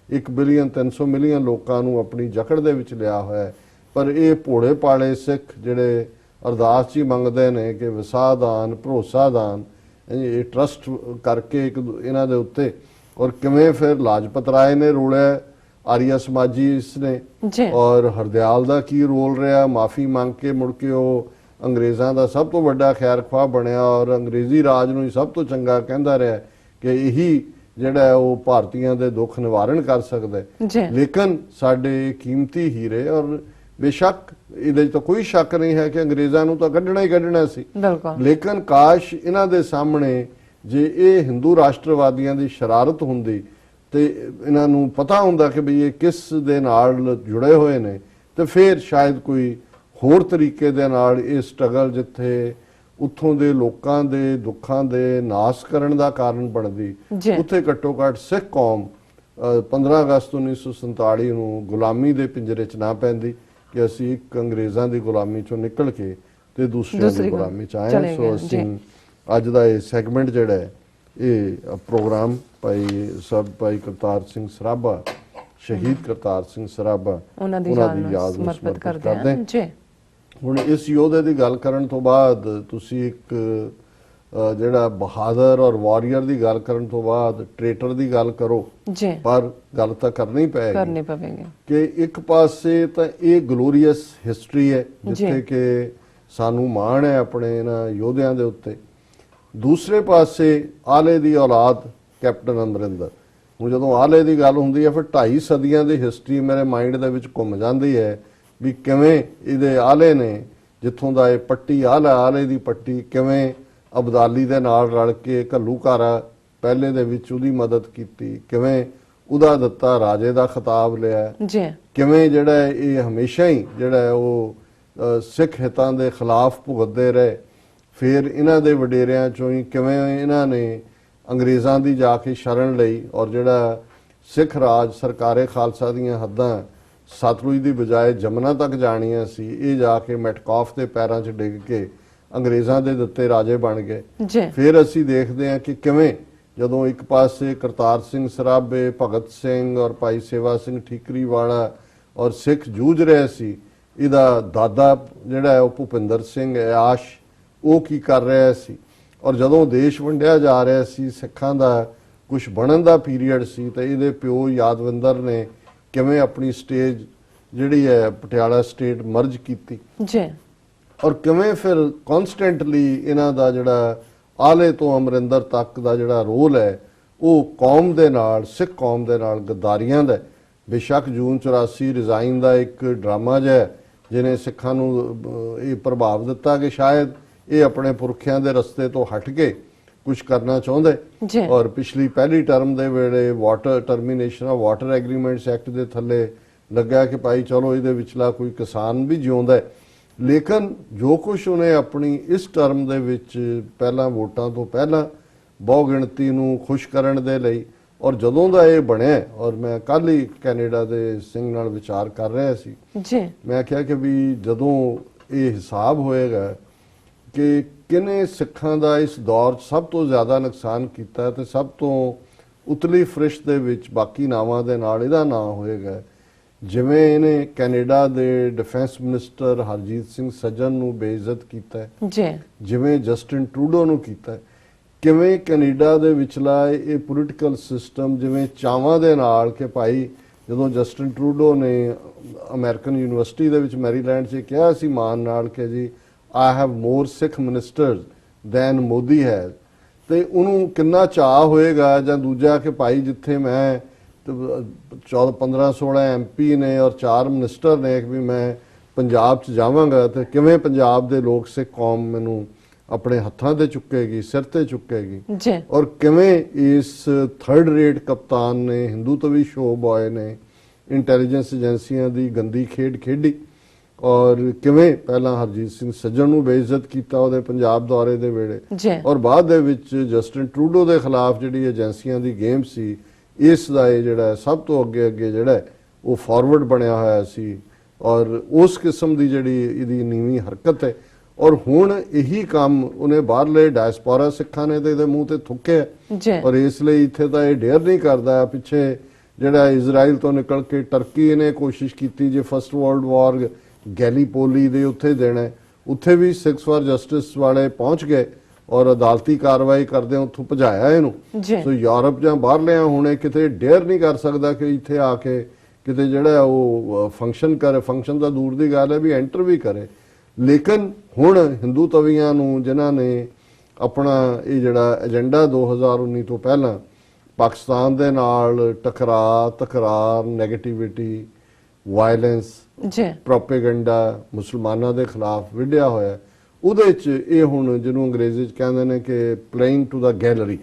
1 ਬਿਲੀਅਨ 300 ਮਿਲੀਅਨ ਲੋਕਾਂ ਨੂੰ ਆਪਣੀ ਜਕੜ ਦੇ ਵਿੱਚ ਲਿਆ ਹੋਇਆ ਹੈ, ਪਰ ਇਹ ਭੋਲੇ ਪਾਲੇ ਸਿੱਖ ਜਿਹੜੇ ਅਰਦਾਸ ਹੀ ਮੰਗਦੇ ਨੇ ਕਿ ਵਿਸਾਹ ਦਾਨ, ਭਰੋਸਾ ਦਾਨ, ਇਹ ਟਰਸਟ ਕਰਕੇ ਇੱਕ ਇਹਨਾਂ ਦੇ ਉੱਤੇ। ਔਰ ਕਿਵੇਂ ਫਿਰ ਲਾਜਪਤ ਰਾਏ ਨੇ ਰੋਲਿਆ, ਆਰੀਆ ਸਮਾਜੀ ਇਸ ਨੇ, ਔਰ ਹਰਦਿਆਲ ਦਾ ਕੀ ਰੋਲ ਰਿਹਾ, ਮਾਫੀ ਮੰਗ ਕੇ ਮੁੜ ਕੇ ਉਹ ਅੰਗਰੇਜ਼ਾਂ ਦਾ ਸਭ ਤੋਂ ਵੱਡਾ ਖੈਰ ਖਵਾਹ ਬਣਿਆ ਔਰ ਅੰਗਰੇਜ਼ੀ ਰਾਜ ਨੂੰ ਹੀ ਸਭ ਤੋਂ ਚੰਗਾ ਕਹਿੰਦਾ ਰਿਹਾ ਕਿ ਇਹੀ ਜਿਹੜਾ ਉਹ ਭਾਰਤੀਆਂ ਦੇ ਦੁੱਖ ਨਿਵਾਰਨ ਕਰ ਸਕਦਾ ਹੈ। ਲੇਕਿਨ ਸਾਡੇ ਕੀਮਤੀ ਹੀਰੇ, ਔਰ ਬੇਸ਼ੱਕ ਇਹਦੇ ਤਾਂ ਕੋਈ ਸ਼ੱਕ ਨਹੀਂ ਹੈ ਕਿ ਅੰਗਰੇਜ਼ਾਂ ਨੂੰ ਤਾਂ ਕੱਢਣਾ ਹੀ ਕੱਢਣਾ ਸੀ, ਲੇਕਿਨ ਕਾਸ਼ ਇਹਨਾਂ ਦੇ ਸਾਹਮਣੇ ਜੇ ਇਹ ਹਿੰਦੂ ਰਾਸ਼ਟਰਵਾਦੀਆਂ ਦੀ ਸ਼ਰਾਰਤ ਹੁੰਦੀ ਤੇ ਇਹਨਾਂ ਨੂੰ ਪਤਾ ਹੁੰਦਾ ਕਿ ਵੀ ਇਹ ਕਿਸ ਦੇ ਨਾਲ ਜੁੜੇ ਹੋਏ ਨੇ, ਤੇ ਫਿਰ ਸ਼ਾਇਦ ਕੋਈ ਹੋਰ ਤਰੀਕੇ ਦੇ ਨਾਲ ਇਹ ਸਟਰਗਲ ਜਿੱਥੇ ਉੱਥੋਂ ਦੇ ਲੋਕਾਂ ਦੇ ਦੁੱਖਾਂ ਦੇ ਨਾਸ ਕਰਨ ਦਾ ਕਾਰਨ ਬਣਦੀ, ਉੱਥੇ ਘੱਟੋ ਘੱਟ ਸਿੱਖ ਕੌਮ 15 ਅਗਸਤ 1947 ਨੂੰ ਗੁਲਾਮੀ ਦੇ ਪਿੰਜਰੇ 'ਚ ਨਾ ਪੈਂਦੀ ਕਿ ਅਸੀਂ ਇੱਕ ਅੰਗਰੇਜ਼ਾਂ ਦੀ ਗੁਲਾਮੀ 'ਚੋਂ ਨਿਕਲ ਕੇ ਤੇ ਦੂਸਰਿਆਂ ਦੀ ਗੁਲਾਮੀ 'ਚ ਆਏ। ਸੋ ਅਸੀਂ ਅੱਜ ਦਾ ਇਹ ਸੈਗਮੈਂਟ ਜਿਹੜਾ ਹੈ, ਇਹ ਪ੍ਰੋਗਰਾਮ ਭਾਈ ਕਰਤਾਰ ਸਿੰਘ ਸਰਾਭਾ, ਸ਼ਹੀਦ ਕਰਤਾਰ ਸਿੰਘ ਸਰਾਭਾ, ਉਹਨਾਂ ਦੀ ਯਾਦ ਨੂੰ ਸਮਰਪਿਤ ਕਰਦੇ ਹਾਂ। ਹੁਣ ਇਸ ਯੋਧੇ ਦੀ ਗੱਲ ਕਰਨ ਤੋਂ ਬਾਅਦ ਤੁਸੀਂ ਇੱਕ ਜਿਹੜਾ ਬਹਾਦਰ ਔਰ ਵਾਰੀਅਰ ਦੀ ਗੱਲ ਕਰਨ ਤੋਂ ਬਾਅਦ ਟ੍ਰੇਟਰ ਦੀ ਗੱਲ ਕਰੋ, ਪਰ ਗੱਲ ਤਾਂ ਕਰਨੀ ਪਵੇਗੀ ਕਿ ਇੱਕ ਪਾਸੇ ਤਾਂ ਇਹ ਗਲੋਰੀਅਸ ਹਿਸਟਰੀ ਹੈ ਜਿੱਥੇ ਕਿ ਸਾਨੂੰ ਮਾਣ ਹੈ ਆਪਣੇ ਇਹਨਾਂ ਯੋਧਿਆਂ ਦੇ ਉੱਤੇ, ਦੂਸਰੇ ਪਾਸੇ ਆਲੇ ਦੀ ਔਲਾਦ ਕੈਪਟਨ ਅਮਰਿੰਦਰ। ਹੁਣ ਜਦੋਂ ਆਲੇ ਦੀ ਗੱਲ ਹੁੰਦੀ ਹੈ ਫਿਰ 2.5 ਸਦੀਆਂ ਦੀ ਹਿਸਟਰੀ ਮੇਰੇ ਮਾਈਂਡ ਦੇ ਵਿੱਚ ਘੁੰਮ ਜਾਂਦੀ ਹੈ ਵੀ ਕਿਵੇਂ ਇਹਦੇ ਆਲੇ ਨੇ, ਜਿੱਥੋਂ ਦਾ ਇਹ ਪੱਟੀ ਆਲੇ ਦੀ ਪੱਟੀ, ਕਿਵੇਂ ਅਬਦਾਲੀ ਦੇ ਨਾਲ ਰਲ ਕੇ ਘੱਲੂਘਾਰਾ ਪਹਿਲੇ ਦੇ ਵਿੱਚ ਉਹਦੀ ਮਦਦ ਕੀਤੀ, ਕਿਵੇਂ ਉਹਦਾ ਦਿੱਤਾ ਰਾਜੇ ਦਾ ਖਿਤਾਬ ਲਿਆ, ਕਿਵੇਂ ਜਿਹੜਾ ਇਹ ਹਮੇਸ਼ਾ ਹੀ ਜਿਹੜਾ ਉਹ ਸਿੱਖ ਹਿੱਤਾਂ ਦੇ ਖਿਲਾਫ ਭੁਗਤਦੇ ਰਹੇ। ਫਿਰ ਇਹਨਾਂ ਦੇ ਵਡੇਰਿਆਂ ਚੋਂ ਹੀ ਕਿਵੇਂ ਇਹਨਾਂ ਨੇ ਅੰਗਰੇਜ਼ਾਂ ਦੀ ਜਾ ਕੇ ਸ਼ਰਨ ਲਈ ਔਰ ਜਿਹੜਾ ਸਿੱਖ ਰਾਜ ਸਰਕਾਰੇ ਖਾਲਸਾ ਦੀਆਂ ਹੱਦਾਂ ਸਤਲੁਜ ਦੀ ਬਜਾਏ ਜਮਨਾ ਤੱਕ ਜਾਣੀਆਂ ਸੀ, ਇਹ ਜਾ ਕੇ ਮੈਟਕਾਫ ਦੇ ਪੈਰਾਂ 'ਚ ਡਿੱਗ ਕੇ ਅੰਗਰੇਜ਼ਾਂ ਦੇ ਦਿੱਤੇ ਰਾਜੇ ਬਣ ਗਏ। ਫਿਰ ਅਸੀਂ ਦੇਖਦੇ ਹਾਂ ਕਿ ਕਿਵੇਂ ਜਦੋਂ ਇੱਕ ਪਾਸੇ ਕਰਤਾਰ ਸਿੰਘ ਸਰਾਭੇ, ਭਗਤ ਸਿੰਘ ਔਰ ਭਾਈ ਸੇਵਾ ਸਿੰਘ ਠੀਕਰੀ ਵਾਲਾ ਔਰ ਸਿੱਖ ਜੂਝ ਰਹੇ ਸੀ, ਇਹਦਾ ਦਾਦਾ ਜਿਹੜਾ ਹੈ ਉਹ ਭੁਪਿੰਦਰ ਸਿੰਘ ਆਯਾਸ਼ ਉਹ ਕੀ ਕਰ ਰਿਹਾ ਸੀ। ਔਰ ਜਦੋਂ ਦੇਸ਼ ਵੰਡਿਆ ਜਾ ਰਿਹਾ ਸੀ, ਸਿੱਖਾਂ ਦਾ ਕੁਝ ਬਣਨ ਦਾ ਪੀਰੀਅਡ ਸੀ, ਤਾਂ ਇਹਦੇ ਪਿਓ ਯਾਦਵਿੰਦਰ ਨੇ ਕਿਵੇਂ ਆਪਣੀ ਸਟੇਜ ਜਿਹੜੀ ਹੈ ਪਟਿਆਲਾ ਸਟੇਟ ਮਰਜ ਕੀਤੀ ਔਰ ਕਿਵੇਂ ਫਿਰ ਕਨਸਟੈਂਟਲੀ ਇਹਨਾਂ ਦਾ ਜਿਹੜਾ ਆਲੇ ਤੋਂ ਅਮਰਿੰਦਰ ਤੱਕ ਦਾ ਜਿਹੜਾ ਰੋਲ ਹੈ ਉਹ ਕੌਮ ਦੇ ਨਾਲ, ਸਿੱਖ ਕੌਮ ਦੇ ਨਾਲ ਗਦਾਰੀਆਂ ਦਾ। ਬੇਸ਼ੱਕ ਜੂਨ 84 ਰਿਜ਼ਾਈਨ ਦਾ ਇੱਕ ਡਰਾਮਾ ਜਿਹਾ ਜਿਹਨੇ ਸਿੱਖਾਂ ਨੂੰ ਇਹ ਪ੍ਰਭਾਵ ਦਿੱਤਾ ਕਿ ਸ਼ਾਇਦ ਇਹ ਆਪਣੇ ਪੁਰਖਿਆਂ ਦੇ ਰਸਤੇ ਤੋਂ ਹਟ ਕੇ ਕੁਝ ਕਰਨਾ ਚਾਹੁੰਦੇ। ਔਰ ਪਿਛਲੀ ਪਹਿਲੀ ਟਰਮ ਦੇ ਵੇਲੇ water termination of water agreements act ਦੇ ਥੱਲੇ ਲੱਗਾ ਕਿ ਭਾਈ ਚਲੋ ਇਹਦੇ ਵਿਚਲਾ ਕੋਈ ਕਿਸਾਨ ਵੀ ਜਿਉਂਦਾ। ਲੇਕਿਨ ਜੋ ਕੁਝ ਉਹਨੇ ਆਪਣੀ ਇਸ ਟਰਮ ਦੇ ਵਿੱਚ ਪਹਿਲਾਂ ਵੋਟਾਂ ਤੋਂ ਪਹਿਲਾਂ ਬਹੁ ਗਿਣਤੀ ਨੂੰ ਖੁਸ਼ ਕਰਨ ਦੇ ਲਈ ਔਰ ਜਦੋਂ ਦਾ ਇਹ ਬਣਿਆ, ਔਰ ਮੈਂ ਕੱਲ ਹੀ ਕੈਨੇਡਾ ਦੇ ਸਿੰਘ ਨਾਲ ਵਿਚਾਰ ਕਰ ਰਿਹਾ ਸੀ, ਮੈਂ ਕਿਹਾ ਕਿ ਵੀ ਜਦੋਂ ਇਹ ਹਿਸਾਬ ਹੋਏਗਾ ਕਿ ਕਿਨੇ ਸਿੱਖਾਂ ਦਾ ਇਸ ਦੌਰ 'ਚ ਸਭ ਤੋਂ ਜ਼ਿਆਦਾ ਨੁਕਸਾਨ ਕੀਤਾ ਤੇ ਸਭ ਤੋਂ ਉਤਲੀ ਫਰਿਸ਼ ਦੇ ਵਿੱਚ ਬਾਕੀ ਨਾਵਾਂ ਦੇ ਨਾਲ ਇਹਦਾ ਨਾਂ ਹੋਏਗਾ। ਜਿਵੇਂ ਇਹਨੇ ਕੈਨੇਡਾ ਦੇ ਡਿਫੈਂਸ ਮਿਨਿਸਟਰ ਹਰਜੀਤ ਸਿੰਘ ਸੱਜਣ ਨੂੰ ਬੇਇੱਜ਼ਤ ਕੀਤਾ ਹੈ, ਜਿਵੇਂ ਜਸਟਿਨ ਟਰੂਡੋ ਨੂੰ ਕੀਤਾ ਹੈ, ਕਿਵੇਂ ਕੈਨੇਡਾ ਦੇ ਵਿਚਲਾ ਇਹ ਪੋਲੀਟੀਕਲ ਸਿਸਟਮ ਜਿਵੇਂ ਚਾਵਾਂ ਦੇ ਨਾਲ ਕਿ ਭਾਈ ਜਦੋਂ ਜਸਟਿਨ ਟਰੂਡੋ ਨੇ ਅਮਰੀਕਨ ਯੂਨੀਵਰਸਿਟੀ ਦੇ ਵਿੱਚ ਮੈਰੀਲੈਂਡ 'ਚ ਕਿਹਾ ਸੀ ਮਾਨ ਨਾਲ ਕਿ ਜੀ I have more Sikh ministers than Modi has, ਤੇ ਉਹਨੂੰ ਕਿੰਨਾ ਚਾਅ ਹੋਏਗਾ। ਜਾਂ ਦੂਜਾ ਕਿ ਭਾਈ ਜਿੱਥੇ ਮੈਂ 14 15 16 MP ਨੇ ਔਰ 4 ਮਿਨਿਸਟਰ ਨੇ ਵੀ ਮੈਂ ਪੰਜਾਬ 'ਚ ਜਾਵਾਂਗਾ ਤੇ ਕਿਵੇਂ ਪੰਜਾਬ ਦੇ ਲੋਕ ਸਿੱਖ ਕੌਮ ਮੈਨੂੰ ਆਪਣੇ ਹੱਥਾਂ ਤੇ ਚੁੱਕੇਗੀ, ਸਿਰ ਤੇ ਚੁੱਕੇਗੀ। ਔਰ ਕਿਵੇਂ ਇਸ ਥਰਡ ਰੇਟ ਕਪਤਾਨ ਨੇ, ਹਿੰਦੂਤਵੀ ਸ਼ੋ ਬॉय ਨੇ ਇੰਟੈਲੀਜੈਂਸ ਏਜੰਸੀਆਂ ਦੀ ਗੰਦੀ ਖੇਡ ਖੇਡੀ ਔਰ ਕਿਵੇਂ ਪਹਿਲਾਂ ਹਰਜੀਤ ਸਿੰਘ ਸੱਜਣ ਨੂੰ ਬੇਇੱਜ਼ਤ ਕੀਤਾ ਉਹਦੇ ਪੰਜਾਬ ਦੌਰੇ ਦੇ ਵੇਲੇ ਔਰ ਬਾਅਦ ਦੇ ਵਿੱਚ ਜਸਟਿਨ ਟਰੂਡੋ ਦੇ ਖਿਲਾਫ ਜਿਹੜੀ ਏਜੰਸੀਆਂ ਦੀ ਗੇਮ ਸੀ, ਇਸ ਦਾ ਇਹ ਜਿਹੜਾ ਸਭ ਤੋਂ ਅੱਗੇ ਜਿਹੜਾ ਉਹ ਫਾਰਵਰਡ ਬਣਿਆ ਹੋਇਆ ਸੀ ਔਰ ਉਸ ਕਿਸਮ ਦੀ ਜਿਹੜੀ ਇਹਦੀ ਨੀਵੀਂ ਹਰਕਤ ਹੈ। ਔਰ ਹੁਣ ਇਹੀ ਕੰਮ ਉਹਨੇ ਬਾਹਰਲੇ ਡਾਇਸਪੋਰਾ ਸਿੱਖਾਂ ਨੇ ਤੇ ਇਹਦੇ ਮੂੰਹ ਤੇ ਥੁੱਕਿਆ ਔਰ ਇਸ ਲਈ ਇੱਥੇ ਤਾਂ ਇਹ ਡੇਅਰ ਨਹੀਂ ਕਰਦਾ। ਪਿੱਛੇ ਜਿਹੜਾ ਇਜ਼ਰਾਈਲ ਤੋਂ ਨਿਕਲ ਕੇ ਟਰਕੀ ਨੇ ਕੋਸ਼ਿਸ਼ ਕੀਤੀ ਜੇ ਫਸਟ ਵਰਲਡ ਵਾਰ ਗੈਲੀਪੋਲੀ ਦੇ ਉੱਥੇ ਦੇਣਾ, ਉੱਥੇ ਵੀ ਸਿਕਸ ਫਾਰ ਜਸਟਿਸ ਵਾਲੇ ਪਹੁੰਚ ਗਏ ਔਰ ਅਦਾਲਤੀ ਕਾਰਵਾਈ ਕਰਦੇ ਉੱਥੋਂ ਭਜਾਇਆ ਇਹਨੂੰ। ਸੋ ਯੂਰਪ ਜਾਂ ਬਾਹਰਲਿਆਂ ਹੁਣੇ ਕਿਤੇ ਡੇਅਰ ਨਹੀਂ ਕਰ ਸਕਦਾ ਕਿ ਇੱਥੇ ਆ ਕੇ ਕਿਤੇ ਜਿਹੜਾ ਉਹ ਫੰਕਸ਼ਨ ਕਰੇ। ਫੰਕਸ਼ਨ ਤਾਂ ਦੂਰ ਦੀ ਗੱਲ ਹੈ ਵੀ ਐਂਟਰ ਵੀ ਕਰੇ। ਲੇਕਿਨ ਹੁਣ ਹਿੰਦੂ ਤਵੀਆਂ ਨੂੰ ਜਿਨ੍ਹਾਂ ਨੇ ਆਪਣਾ ਇਹ ਜਿਹੜਾ ਏਜੰਡਾ 2019 ਤੋਂ ਪਹਿਲਾਂ ਪਾਕਿਸਤਾਨ ਦੇ ਨਾਲ ਤਕਰਾਰ, ਨੈਗੇਟਿਵਿਟੀ, ਵਾਇਲੈਂਸ, ਪ੍ਰੋਪੇਗੈਂਡਾ ਮੁਸਲਮਾਨਾਂ ਦੇ ਖਿਲਾਫ ਵਿੱਢਿਆ ਹੋਇਆ, ਉਹਦੇ 'ਚ ਇਹ ਹੁਣ ਜਿਹਨੂੰ ਅੰਗਰੇਜ਼ੀ 'ਚ ਕਹਿੰਦੇ ਨੇ ਕਿ ਪਲੇਇੰਗ ਟੂ ਦਾ ਗੈਲਰੀ,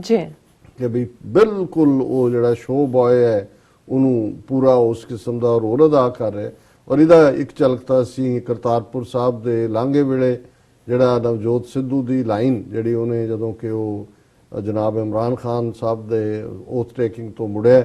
ਕਿ ਵੀ ਬਿਲਕੁਲ ਉਹ ਜਿਹੜਾ ਸ਼ੋ ਬॉय ਹੈ ਉਹਨੂੰ ਪੂਰਾ ਉਸ ਕਿਸਮ ਦਾ ਰੋਲ ਅਦਾ ਕਰ ਰਿਹਾ। ਔਰ ਇਹਦਾ ਇੱਕ ਝਲਕ ਤਾਂ ਅਸੀਂ ਕਰਤਾਰਪੁਰ ਸਾਹਿਬ ਦੇ ਲਾਂਘੇ ਵੇਲੇ ਜਿਹੜਾ ਨਵਜੋਤ ਸਿੱਧੂ ਦੀ ਲਾਈਨ ਜਿਹੜੀ ਉਹਨੇ ਜਦੋਂ ਕਿ ਉਹ ਜਨਾਬ ਇਮਰਾਨ ਖਾਨ ਸਾਹਿਬ ਦੇ ਓਥ ਟੇਕਿੰਗ ਤੋਂ ਮੁੜਿਆ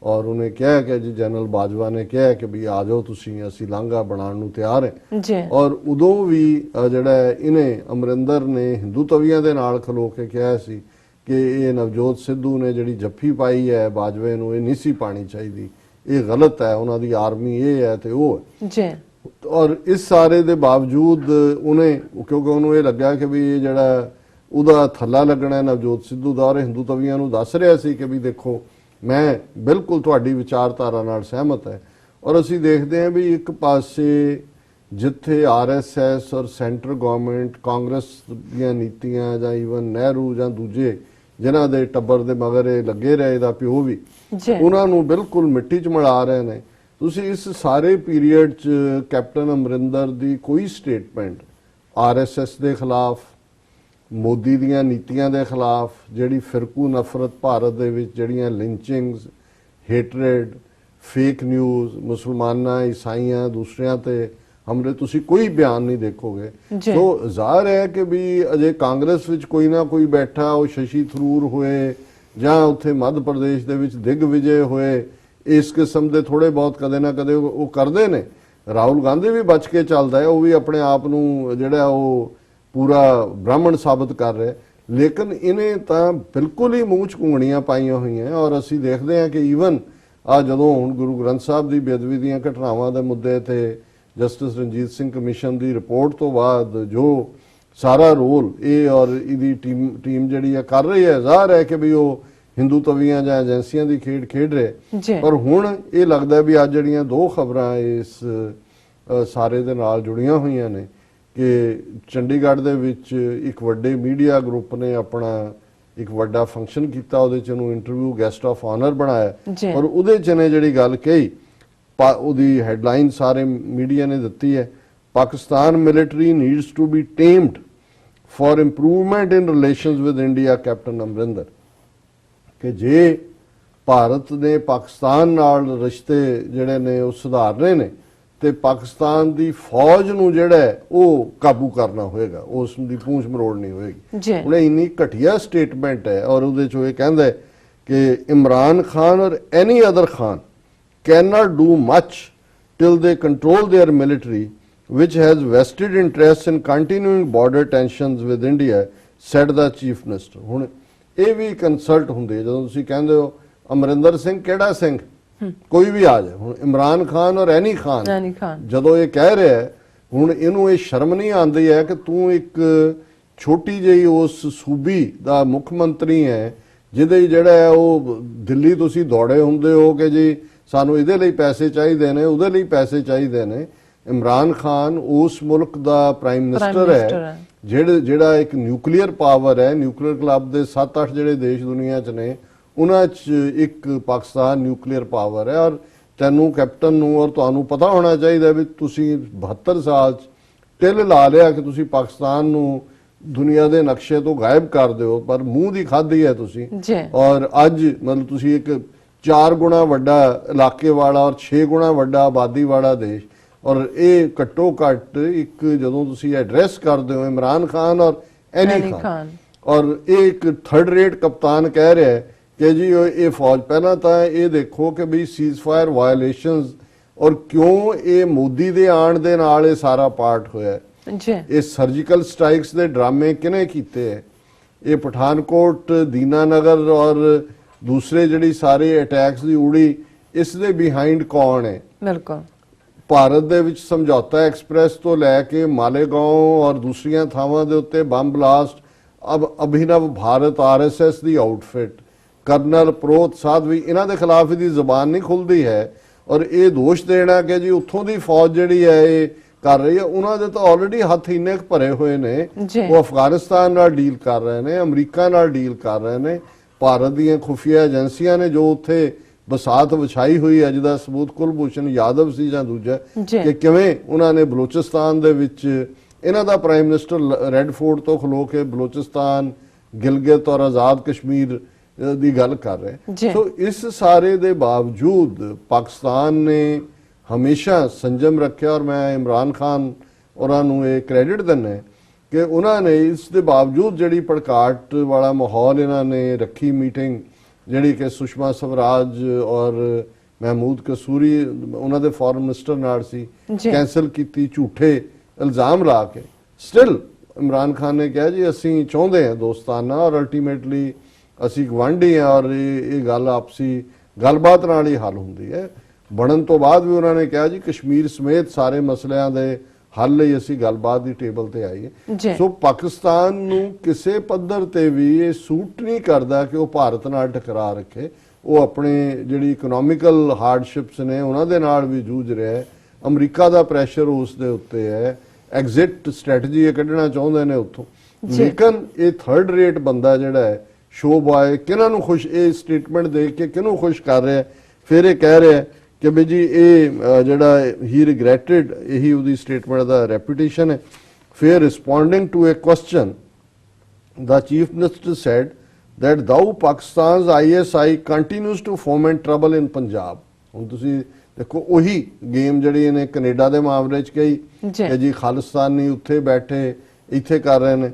ਔਰ ਉਹਨੇ ਕਿਹਾ ਕਿ ਜੀ ਜਨਰਲ ਬਾਜਵਾ ਨੇ ਕਿਹਾ ਕਿ ਵੀ ਆ ਜਾਓ ਤੁਸੀਂ, ਅਸੀਂ ਲਾਂਘਾ ਬਣਾਉਣ ਨੂੰ ਤਿਆਰ ਹੈ। ਔਰ ਉਦੋਂ ਵੀ ਜਿਹੜਾ ਇਹਨੇ ਅਮਰਿੰਦਰ ਨੇ ਹਿੰਦੂ ਤਵੀਆਂ ਦੇ ਨਾਲ ਖਲੋ ਕੇ ਕਿਹਾ ਸੀ ਕਿ ਇਹ ਨਵਜੋਤ ਸਿੱਧੂ ਨੇ ਜਿਹੜੀ ਜੱਫੀ ਪਾਈ ਹੈ ਬਾਜਵੇ ਨੂੰ, ਇਹ ਨਹੀਂ ਸੀ ਪਾਣੀ ਚਾਹੀਦੀ, ਇਹ ਗਲਤ ਹੈ, ਉਹਨਾਂ ਦੀ ਆਰਮੀ ਇਹ ਹੈ ਤੇ ਉਹ ਹੈ। ਔਰ ਇਸ ਸਾਰੇ ਦੇ ਬਾਵਜੂਦ ਉਹਨੇ, ਕਿਉਂਕਿ ਉਹਨੂੰ ਇਹ ਲੱਗਾ ਕਿ ਵੀ ਇਹ ਜਿਹੜਾ ਉਹਦਾ ਥੱਲਾ ਲੱਗਣਾ ਨਵਜੋਤ ਸਿੱਧੂ ਦਾ, ਔਰ ਹਿੰਦੂ ਤਵੀਆਂ ਨੂੰ ਦੱਸ ਰਿਹਾ ਸੀ ਕਿ ਵੀ ਦੇਖੋ ਮੈਂ ਬਿਲਕੁਲ ਤੁਹਾਡੀ ਵਿਚਾਰਧਾਰਾ ਨਾਲ ਸਹਿਮਤ ਹੈ। ਔਰ ਅਸੀਂ ਦੇਖਦੇ ਹਾਂ ਵੀ ਇੱਕ ਪਾਸੇ ਜਿੱਥੇ RSS ਔਰ ਸੈਂਟਰ ਗਵਰਨਮੈਂਟ ਕਾਂਗਰਸ ਦੀਆਂ ਨੀਤੀਆਂ ਜਾਂ ਈਵਨ ਨਹਿਰੂ ਜਾਂ ਦੂਜੇ ਜਿਨ੍ਹਾਂ ਦੇ ਟੱਬਰ ਦੇ ਮਗਰ ਇਹ ਲੱਗੇ ਰਹੇ ਦਾ ਪਿਓ ਵੀ, ਉਹਨਾਂ ਨੂੰ ਬਿਲਕੁਲ ਮਿੱਟੀ 'ਚ ਮਿਲਾ ਰਹੇ ਨੇ। ਤੁਸੀਂ ਇਸ ਸਾਰੇ ਪੀਰੀਅਡ 'ਚ ਕੈਪਟਨ ਅਮਰਿੰਦਰ ਦੀ ਕੋਈ ਸਟੇਟਮੈਂਟ RSS ਦੇ ਖਿਲਾਫ, ਮੋਦੀ ਦੀਆਂ ਨੀਤੀਆਂ ਦੇ ਖਿਲਾਫ, ਜਿਹੜੀ ਫਿਰਕੂ ਨਫ਼ਰਤ ਭਾਰਤ ਦੇ ਵਿੱਚ ਜਿਹੜੀਆਂ ਲਿੰਚਿੰਗਸ, ਹੇਟਰੇਡ, ਫੇਕ ਨਿਊਜ਼, ਮੁਸਲਮਾਨਾਂ, ਈਸਾਈਆਂ, ਦੂਸਰਿਆਂ ਤੇ ਹਮਲੇ ਤੁਸੀਂ ਕੋਈ ਬਿਆਨ ਨਹੀਂ ਦੇਖੋਗੇ। ਜੀ। ਸੋ ਜ਼ਾਹਰ ਹੈ ਕਿ ਵੀ ਅਜੇ ਕਾਂਗਰਸ ਵਿੱਚ ਕੋਈ ਨਾ ਕੋਈ ਬੈਠਾ, ਉਹ ਸ਼ਸ਼ੀ ਥਰੂਰ ਹੋਏ ਜਾਂ ਉੱਥੇ ਮੱਧ ਪ੍ਰਦੇਸ਼ ਦੇ ਵਿੱਚ ਦਿਗਵਿਜੇ ਹੋਏ, ਇਸ ਕਿਸਮ ਦੇ ਥੋੜੇ ਬਹੁਤ ਕਦੇ ਨਾ ਕਦੇ ਉਹ ਕਰਦੇ ਨੇ। ਰਾਹੁਲ ਗਾਂਧੀ ਵੀ ਬਚ ਕੇ ਚੱਲਦਾ ਹੈ, ਉਹ ਵੀ ਆਪਣੇ ਆਪ ਨੂੰ ਜਿਹੜਾ ਉਹ ਪੂਰਾ ਬ੍ਰਾਹਮਣ ਸਾਬਤ ਕਰ ਰਿਹਾ, ਲੇਕਿਨ ਇਹਨੇ ਤਾਂ ਬਿਲਕੁਲ ਹੀ ਮੂੰਹ 'ਚ ਘੁੰਗਣੀਆਂ ਪਾਈਆਂ ਹੋਈਆਂ। ਔਰ ਅਸੀਂ ਦੇਖਦੇ ਹਾਂ ਕਿ ਈਵਨ ਆ ਜਦੋਂ ਹੁਣ ਗੁਰੂ ਗ੍ਰੰਥ ਸਾਹਿਬ ਦੀ ਬੇਅਦਬੀ ਦੀਆਂ ਘਟਨਾਵਾਂ ਦੇ ਮੁੱਦੇ ਤੇ ਜਸਟਿਸ ਰਣਜੀਤ ਸਿੰਘ ਕਮਿਸ਼ਨ ਦੀ ਰਿਪੋਰਟ ਤੋਂ ਬਾਅਦ ਜੋ ਸਾਰਾ ਰੋਲ ਇਹ ਔਰ ਇਹਦੀ ਟੀਮ ਜਿਹੜੀ ਆ ਕਰ ਰਹੀ ਹੈ, ਜ਼ਾਹਰ ਹੈ ਕਿ ਵੀ ਉਹ ਹਿੰਦੂ ਤਵੀਆਂ ਜਾਂ ਏਜੰਸੀਆਂ ਦੀ ਖੇਡ ਰਹੇ। ਪਰ ਹੁਣ ਇਹ ਲੱਗਦਾ ਵੀ ਅੱਜ ਜਿਹੜੀਆਂ ਦੋ ਖਬਰਾਂ ਇਸ ਸਾਰੇ ਦੇ ਨਾਲ ਜੁੜੀਆਂ ਹੋਈਆਂ ਨੇ ਕਿ ਚੰਡੀਗੜ੍ਹ ਦੇ ਵਿੱਚ ਇੱਕ ਵੱਡੇ ਮੀਡੀਆ ਗਰੁੱਪ ਨੇ ਆਪਣਾ ਇੱਕ ਵੱਡਾ ਫੰਕਸ਼ਨ ਕੀਤਾ, ਉਹਦੇ ਚ ਉਹਨੂੰ ਇੰਟਰਵਿਊ ਗੈਸਟ ਆਫ ਆਨਰ ਬਣਾਇਆ ਔਰ ਉਹਦੇ ਚ ਨੇ ਜਿਹੜੀ ਗੱਲ ਕਹੀ, ਉਹਦੀ ਹੈਡਲਾਈਨ ਸਾਰੇ ਮੀਡੀਆ ਨੇ ਦਿੱਤੀ ਹੈ, Pakistan military needs to be tamed for improvement in relations with India Captain Amarinder. ਕਿ ਜੇ ਭਾਰਤ ਨੇ ਪਾਕਿਸਤਾਨ ਨਾਲ ਰਿਸ਼ਤੇ ਜਿਹੜੇ ਨੇ ਉਹ ਸੁਧਾਰਨੇ ਨੇ ਤੇ ਪਾਕਿਸਤਾਨ ਦੀ ਫੌਜ ਨੂੰ ਜਿਹੜਾ ਉਹ ਕਾਬੂ ਕਰਨਾ ਹੋਏਗਾ, ਉਸ ਦੀ ਪੂੰਛ ਮਰੋੜਨੀ ਹੋਏਗੀ। ਹੁਣ ਇੰਨੀ ਘਟੀਆ ਸਟੇਟਮੈਂਟ ਹੈ ਔਰ ਉਹਦੇ ਚੋਂ ਇਹ ਕਹਿੰਦਾ ਹੈ ਕਿ ਇਮਰਾਨ ਖਾਨ ਔਰ any other Khan cannot do much till they control their military which has vested interest in continuing border tensions with India, said the chief minister। ਹੁਣ ਇਹ ਵੀ ਕੰਸਲਟ ਹੁੰਦੇ ਜਦੋਂ ਤੁਸੀਂ ਕਹਿੰਦੇ ਹੋ ਅਮਰਿੰਦਰ ਸਿੰਘ ਕਿਹੜਾ ਸਿੰਘ, ਕੋਈ ਵੀ ਆ ਜਾਏ, ਹੁਣ ਇਮਰਾਨ ਖਾਨ ਔਰ ਐਨੀ ਖਾਨ ਜਦੋਂ ਇਹ ਕਹਿ ਰਿਹਾ ਹੈ, ਹੁਣ ਇਹਨੂੰ ਇਹ ਸ਼ਰਮ ਨਹੀਂ ਆਉਂਦੀ ਹੈ ਕਿ ਤੂੰ ਇੱਕ ਛੋਟੀ ਜਿਹੀ ਉਸ ਸੂਬੀ ਦਾ ਮੁੱਖ ਮੰਤਰੀ ਹੈ ਜਿਹਦੇ ਜਿਹੜਾ ਹੈ ਉਹ ਦਿੱਲੀ ਤੁਸੀਂ ਦੌੜੇ ਹੁੰਦੇ ਹੋ ਕਿ ਜੀ ਸਾਨੂੰ ਇਹਦੇ ਲਈ ਪੈਸੇ ਚਾਹੀਦੇ ਨੇ, ਉਹਦੇ ਲਈ ਪੈਸੇ ਚਾਹੀਦੇ ਨੇ। ਇਮਰਾਨ ਖਾਨ ਉਸ ਮੁਲਕ ਦਾ ਪ੍ਰਾਈਮ ਮਿਨਿਸਟਰ ਹੈ ਜਿਹੜਾ ਇੱਕ ਨਿਊਕਲੀਅਰ ਪਾਵਰ ਹੈ। ਨਿਊਕਲੀਅਰ ਕਲੱਬ ਦੇ 7-8 ਜਿਹੜੇ ਦੇਸ਼ ਦੁਨੀਆ 'ਚ ਨੇ ਉਹਨਾਂ 'ਚ ਇੱਕ ਪਾਕਿਸਤਾਨ ਨਿਊਕਲੀਅਰ ਪਾਵਰ ਹੈ। ਔਰ ਤੈਨੂੰ ਕੈਪਟਨ ਨੂੰ ਔਰ ਤੁਹਾਨੂੰ ਪਤਾ ਹੋਣਾ ਚਾਹੀਦਾ ਵੀ ਤੁਸੀਂ 72 ਸਾਲ 'ਚ ਟਿੱਲ ਲਾ ਲਿਆ ਕਿ ਤੁਸੀਂ ਪਾਕਿਸਤਾਨ ਨੂੰ ਦੁਨੀਆ ਦੇ ਨਕਸ਼ੇ ਤੋਂ ਗਾਇਬ ਕਰ ਦਿਓ, ਪਰ ਮੂੰਹ ਦੀ ਖਾਧੀ ਹੈ ਤੁਸੀਂ। ਔਰ ਅੱਜ ਮਤਲਬ ਤੁਸੀਂ ਇੱਕ 4 ਗੁਣਾ ਵੱਡਾ ਇਲਾਕੇ ਵਾਲਾ ਔਰ 6 ਗੁਣਾ ਵੱਡਾ ਆਬਾਦੀ ਵਾਲਾ ਦੇਸ਼, ਔਰ ਇਹ ਘੱਟੋ ਘੱਟ ਇੱਕ ਜਦੋਂ ਤੁਸੀਂ ਐਡਰੈਸ ਕਰਦੇ ਹੋ ਇਮਰਾਨ ਖਾਨ ਔਰ ਐਨੀ ਖਾਨ, ਔਰ ਇਹ ਇੱਕ 3rd ਰੇਟ ਕਪਤਾਨ ਕਹਿ ਰਿਹਾ ਹੈ ਕਿ ਜੀ ਇਹ ਫੌਜ ਪਹਿਲਾਂ ਤਾਂ ਇਹ ਦੇਖੋ ਕਿ ਵੀ ਸੀਜ਼ਫਾਇਰ ਵਾਇਓਲੇਸ਼ਨਸ ਔਰ ਕਿਉਂ ਇਹ ਮੋਦੀ ਦੇ ਆਉਣ ਦੇ ਨਾਲ ਇਹ ਸਾਰਾ ਪਾਰਟ ਹੋਇਆ। ਇਹ ਸਰਜੀਕਲ ਸਟ੍ਰਾਈਕਸ ਦੇ ਡਰਾਮੇ ਕਿਹਨੇ ਕੀਤੇ ਹੈ? ਇਹ ਪਠਾਨਕੋਟ, ਦੀਨਾਨਗਰ ਔਰ ਦੂਸਰੇ ਜਿਹੜੀ ਸਾਰੇ ਅਟੈਕਸ ਦੀ ਉੜੀ, ਇਸ ਦੇ ਬਿਹਾਈਂਡ ਕੌਣ ਹੈ? ਬਿਲਕੁਲ ਭਾਰਤ ਦੇ ਵਿੱਚ ਸਮਝੌਤਾ ਐਕਸਪ੍ਰੈਸ ਤੋਂ ਲੈ ਕੇ ਮਾਲੇਗਾਉਂ ਔਰ ਦੂਸਰੀਆਂ ਥਾਵਾਂ ਦੇ ਉੱਤੇ bomb blast, Abhinav Bharat RSS ਦੀ ਆਊਟਫਿਟ, ਕਰਨਲ ਪ੍ਰੋਤ ਸਾਧਵੀ, ਇਹਨਾਂ ਦੇ ਖਿਲਾਫ ਇਹਦੀ ਜ਼ੁਬਾਨ ਨਹੀਂ ਖੁੱਲਦੀ ਹੈ। ਔਰ ਇਹ ਦੋਸ਼ ਦੇਣਾ ਕਿ ਜੀ ਉੱਥੋਂ ਦੀ ਫੌਜ ਜਿਹੜੀ ਹੈ ਇਹ ਕਰ ਰਹੀ ਹੈ, ਉਹਨਾਂ ਦੇ ਤਾਂ ਆਲਰੇਡੀ ਹੱਥ ਇੰਨੇ ਭਰੇ ਹੋਏ ਨੇ, ਉਹ ਅਫਗਾਨਿਸਤਾਨ ਨਾਲ ਡੀਲ ਕਰ ਰਹੇ ਨੇ, ਅਮਰੀਕਾ ਨਾਲ ਡੀਲ ਕਰ ਰਹੇ ਨੇ। ਭਾਰਤ ਦੀਆਂ ਖੁਫੀਆ ਏਜੰਸੀਆਂ ਨੇ ਜੋ ਉੱਥੇ ਬਸਾਤ ਵਿਛਾਈ ਹੋਈ ਹੈ, ਜਿਹਦਾ ਸਬੂਤ ਕੁਲਭੂਸ਼ਣ ਯਾਦਵ ਸੀ ਜਾਂ ਦੂਜਾ, ਕਿ ਕਿਵੇਂ ਉਹਨਾਂ ਨੇ ਬਲੋਚਿਸਤਾਨ ਦੇ ਵਿੱਚ ਇਹਨਾਂ ਦਾ ਪ੍ਰਾਈਮ ਮਿਨਿਸਟਰ ਰੈੱਡ ਫੋਰਟ ਤੋਂ ਖਲੋ ਕੇ ਬਲੋਚਿਸਤਾਨ, ਗਿਲਗਿਤ ਔਰ ਆਜ਼ਾਦ ਕਸ਼ਮੀਰ ਦੀ ਗੱਲ ਕਰ ਰਹੇ। ਸੋ ਇਸ ਸਾਰੇ ਦੇ ਬਾਵਜੂਦ ਪਾਕਿਸਤਾਨ ਨੇ ਹਮੇਸ਼ਾ ਸੰਜਮ ਰੱਖਿਆ ਔਰ ਮੈਂ ਇਮਰਾਨ ਖਾਨ ਉਹਨਾਂ ਨੂੰ ਇਹ ਕ੍ਰੈਡਿਟ ਦਿੰਦਾ ਕਿ ਉਹਨਾਂ ਨੇ ਇਸ ਦੇ ਬਾਵਜੂਦ ਜਿਹੜੀ ਭੜਕਾਟ ਵਾਲਾ ਮਾਹੌਲ ਇਹਨਾਂ ਨੇ ਰੱਖੀ, ਮੀਟਿੰਗ ਜਿਹੜੀ ਕਿ ਸੁਸ਼ਮਾ ਸਵਰਾਜ ਔਰ ਮਹਿਮੂਦ ਕਸੂਰੀ ਉਹਨਾਂ ਦੇ ਫੋਰਨ ਮਿਨਿਸਟਰ ਨਾਲ ਸੀ, ਕੈਂਸਲ ਕੀਤੀ ਝੂਠੇ ਇਲਜ਼ਾਮ ਲਾ ਕੇ। ਸਟਿਲ ਇਮਰਾਨ ਖਾਨ ਨੇ ਕਿਹਾ ਜੀ ਅਸੀਂ ਚਾਹੁੰਦੇ ਹਾਂ ਦੋਸਤਾਨਾ ਔਰ ਅਲਟੀਮੇਟਲੀ ਅਸੀਂ ਗਵਾਂਢੀ ਹਾਂ ਔਰ ਇਹ ਗੱਲ ਆਪਸੀ ਗੱਲਬਾਤ ਨਾਲ ਹੀ ਹੱਲ ਹੁੰਦੀ ਹੈ। ਬਣਨ ਤੋਂ ਬਾਅਦ ਵੀ ਉਹਨਾਂ ਨੇ ਕਿਹਾ ਜੀ ਕਸ਼ਮੀਰ ਸਮੇਤ ਸਾਰੇ ਮਸਲਿਆਂ ਦੇ ਹੱਲ ਲਈ ਅਸੀਂ ਗੱਲਬਾਤ ਦੀ ਟੇਬਲ ਤੇ ਆਈਏ। ਸੋ ਪਾਕਿਸਤਾਨ ਨੂੰ ਕਿਸੇ ਪੱਧਰ ਤੇ ਵੀ ਇਹ ਸੂਟ ਨਹੀਂ ਕਰਦਾ ਕਿ ਉਹ ਭਾਰਤ ਨਾਲ ਟਕਰਾ ਰੱਖੇ। ਉਹ ਆਪਣੇ ਜਿਹੜੀ ਇਕਨੋਮਿਕਲ ਹਾਰਡਸ਼ਿਪਸ ਨੇ ਉਹਨਾਂ ਦੇ ਨਾਲ ਵੀ ਜੂਝ ਰਿਹਾ ਹੈ। ਅਮਰੀਕਾ ਦਾ ਪ੍ਰੈਸ਼ਰ ਉਸ ਦੇ ਉੱਤੇ ਹੈ, ਐਗਜ਼ਿਟ ਸਟ੍ਰੈਟਜੀ ਇਹ ਕੱਢਣਾ ਚਾਹੁੰਦੇ ਨੇ ਉੱਥੋਂ। ਲੇਕਿਨ ਇਹ 3rd ਰੇਟ ਬੰਦਾ ਜਿਹੜਾ ਹੈ, ਸ਼ੋ ਬਾਏ, ਕਿਹਨਾਂ ਨੂੰ ਖੁਸ਼, ਇਹ ਸਟੇਟਮੈਂਟ ਦੇਖ ਕੇ ਕਿਹਨੂੰ ਖੁਸ਼ ਕਰ ਰਿਹਾ? ਫਿਰ ਇਹ ਕਹਿ ਰਿਹਾ ਕਿ ਵੀ ਜੀ ਇਹ ਜਿਹੜਾ ਹੀ ਰਿਗਰੈਟਡ, ਇਹੀ ਉਹਦੀ ਸਟੇਟਮੈਂਟ ਦਾ ਰੈਪੂਟੇਸ਼ਨ ਹੈ। ਫਿਰ responding to a question the chief minister said that thou Pakistan's ISI continues to foment trouble in Punjab। ਹੁਣ ਤੁਸੀਂ ਦੇਖੋ ਉਹੀ ਗੇਮ ਜਿਹੜੀ ਇਹਨੇ ਕੈਨੇਡਾ ਦੇ ਮਾਮਲੇ 'ਚ ਕਹੀ ਕਿ ਜੀ ਖਾਲਿਸਤਾਨੀ ਉੱਥੇ ਬੈਠੇ ਇੱਥੇ ਕਰ ਰਹੇ ਨੇ।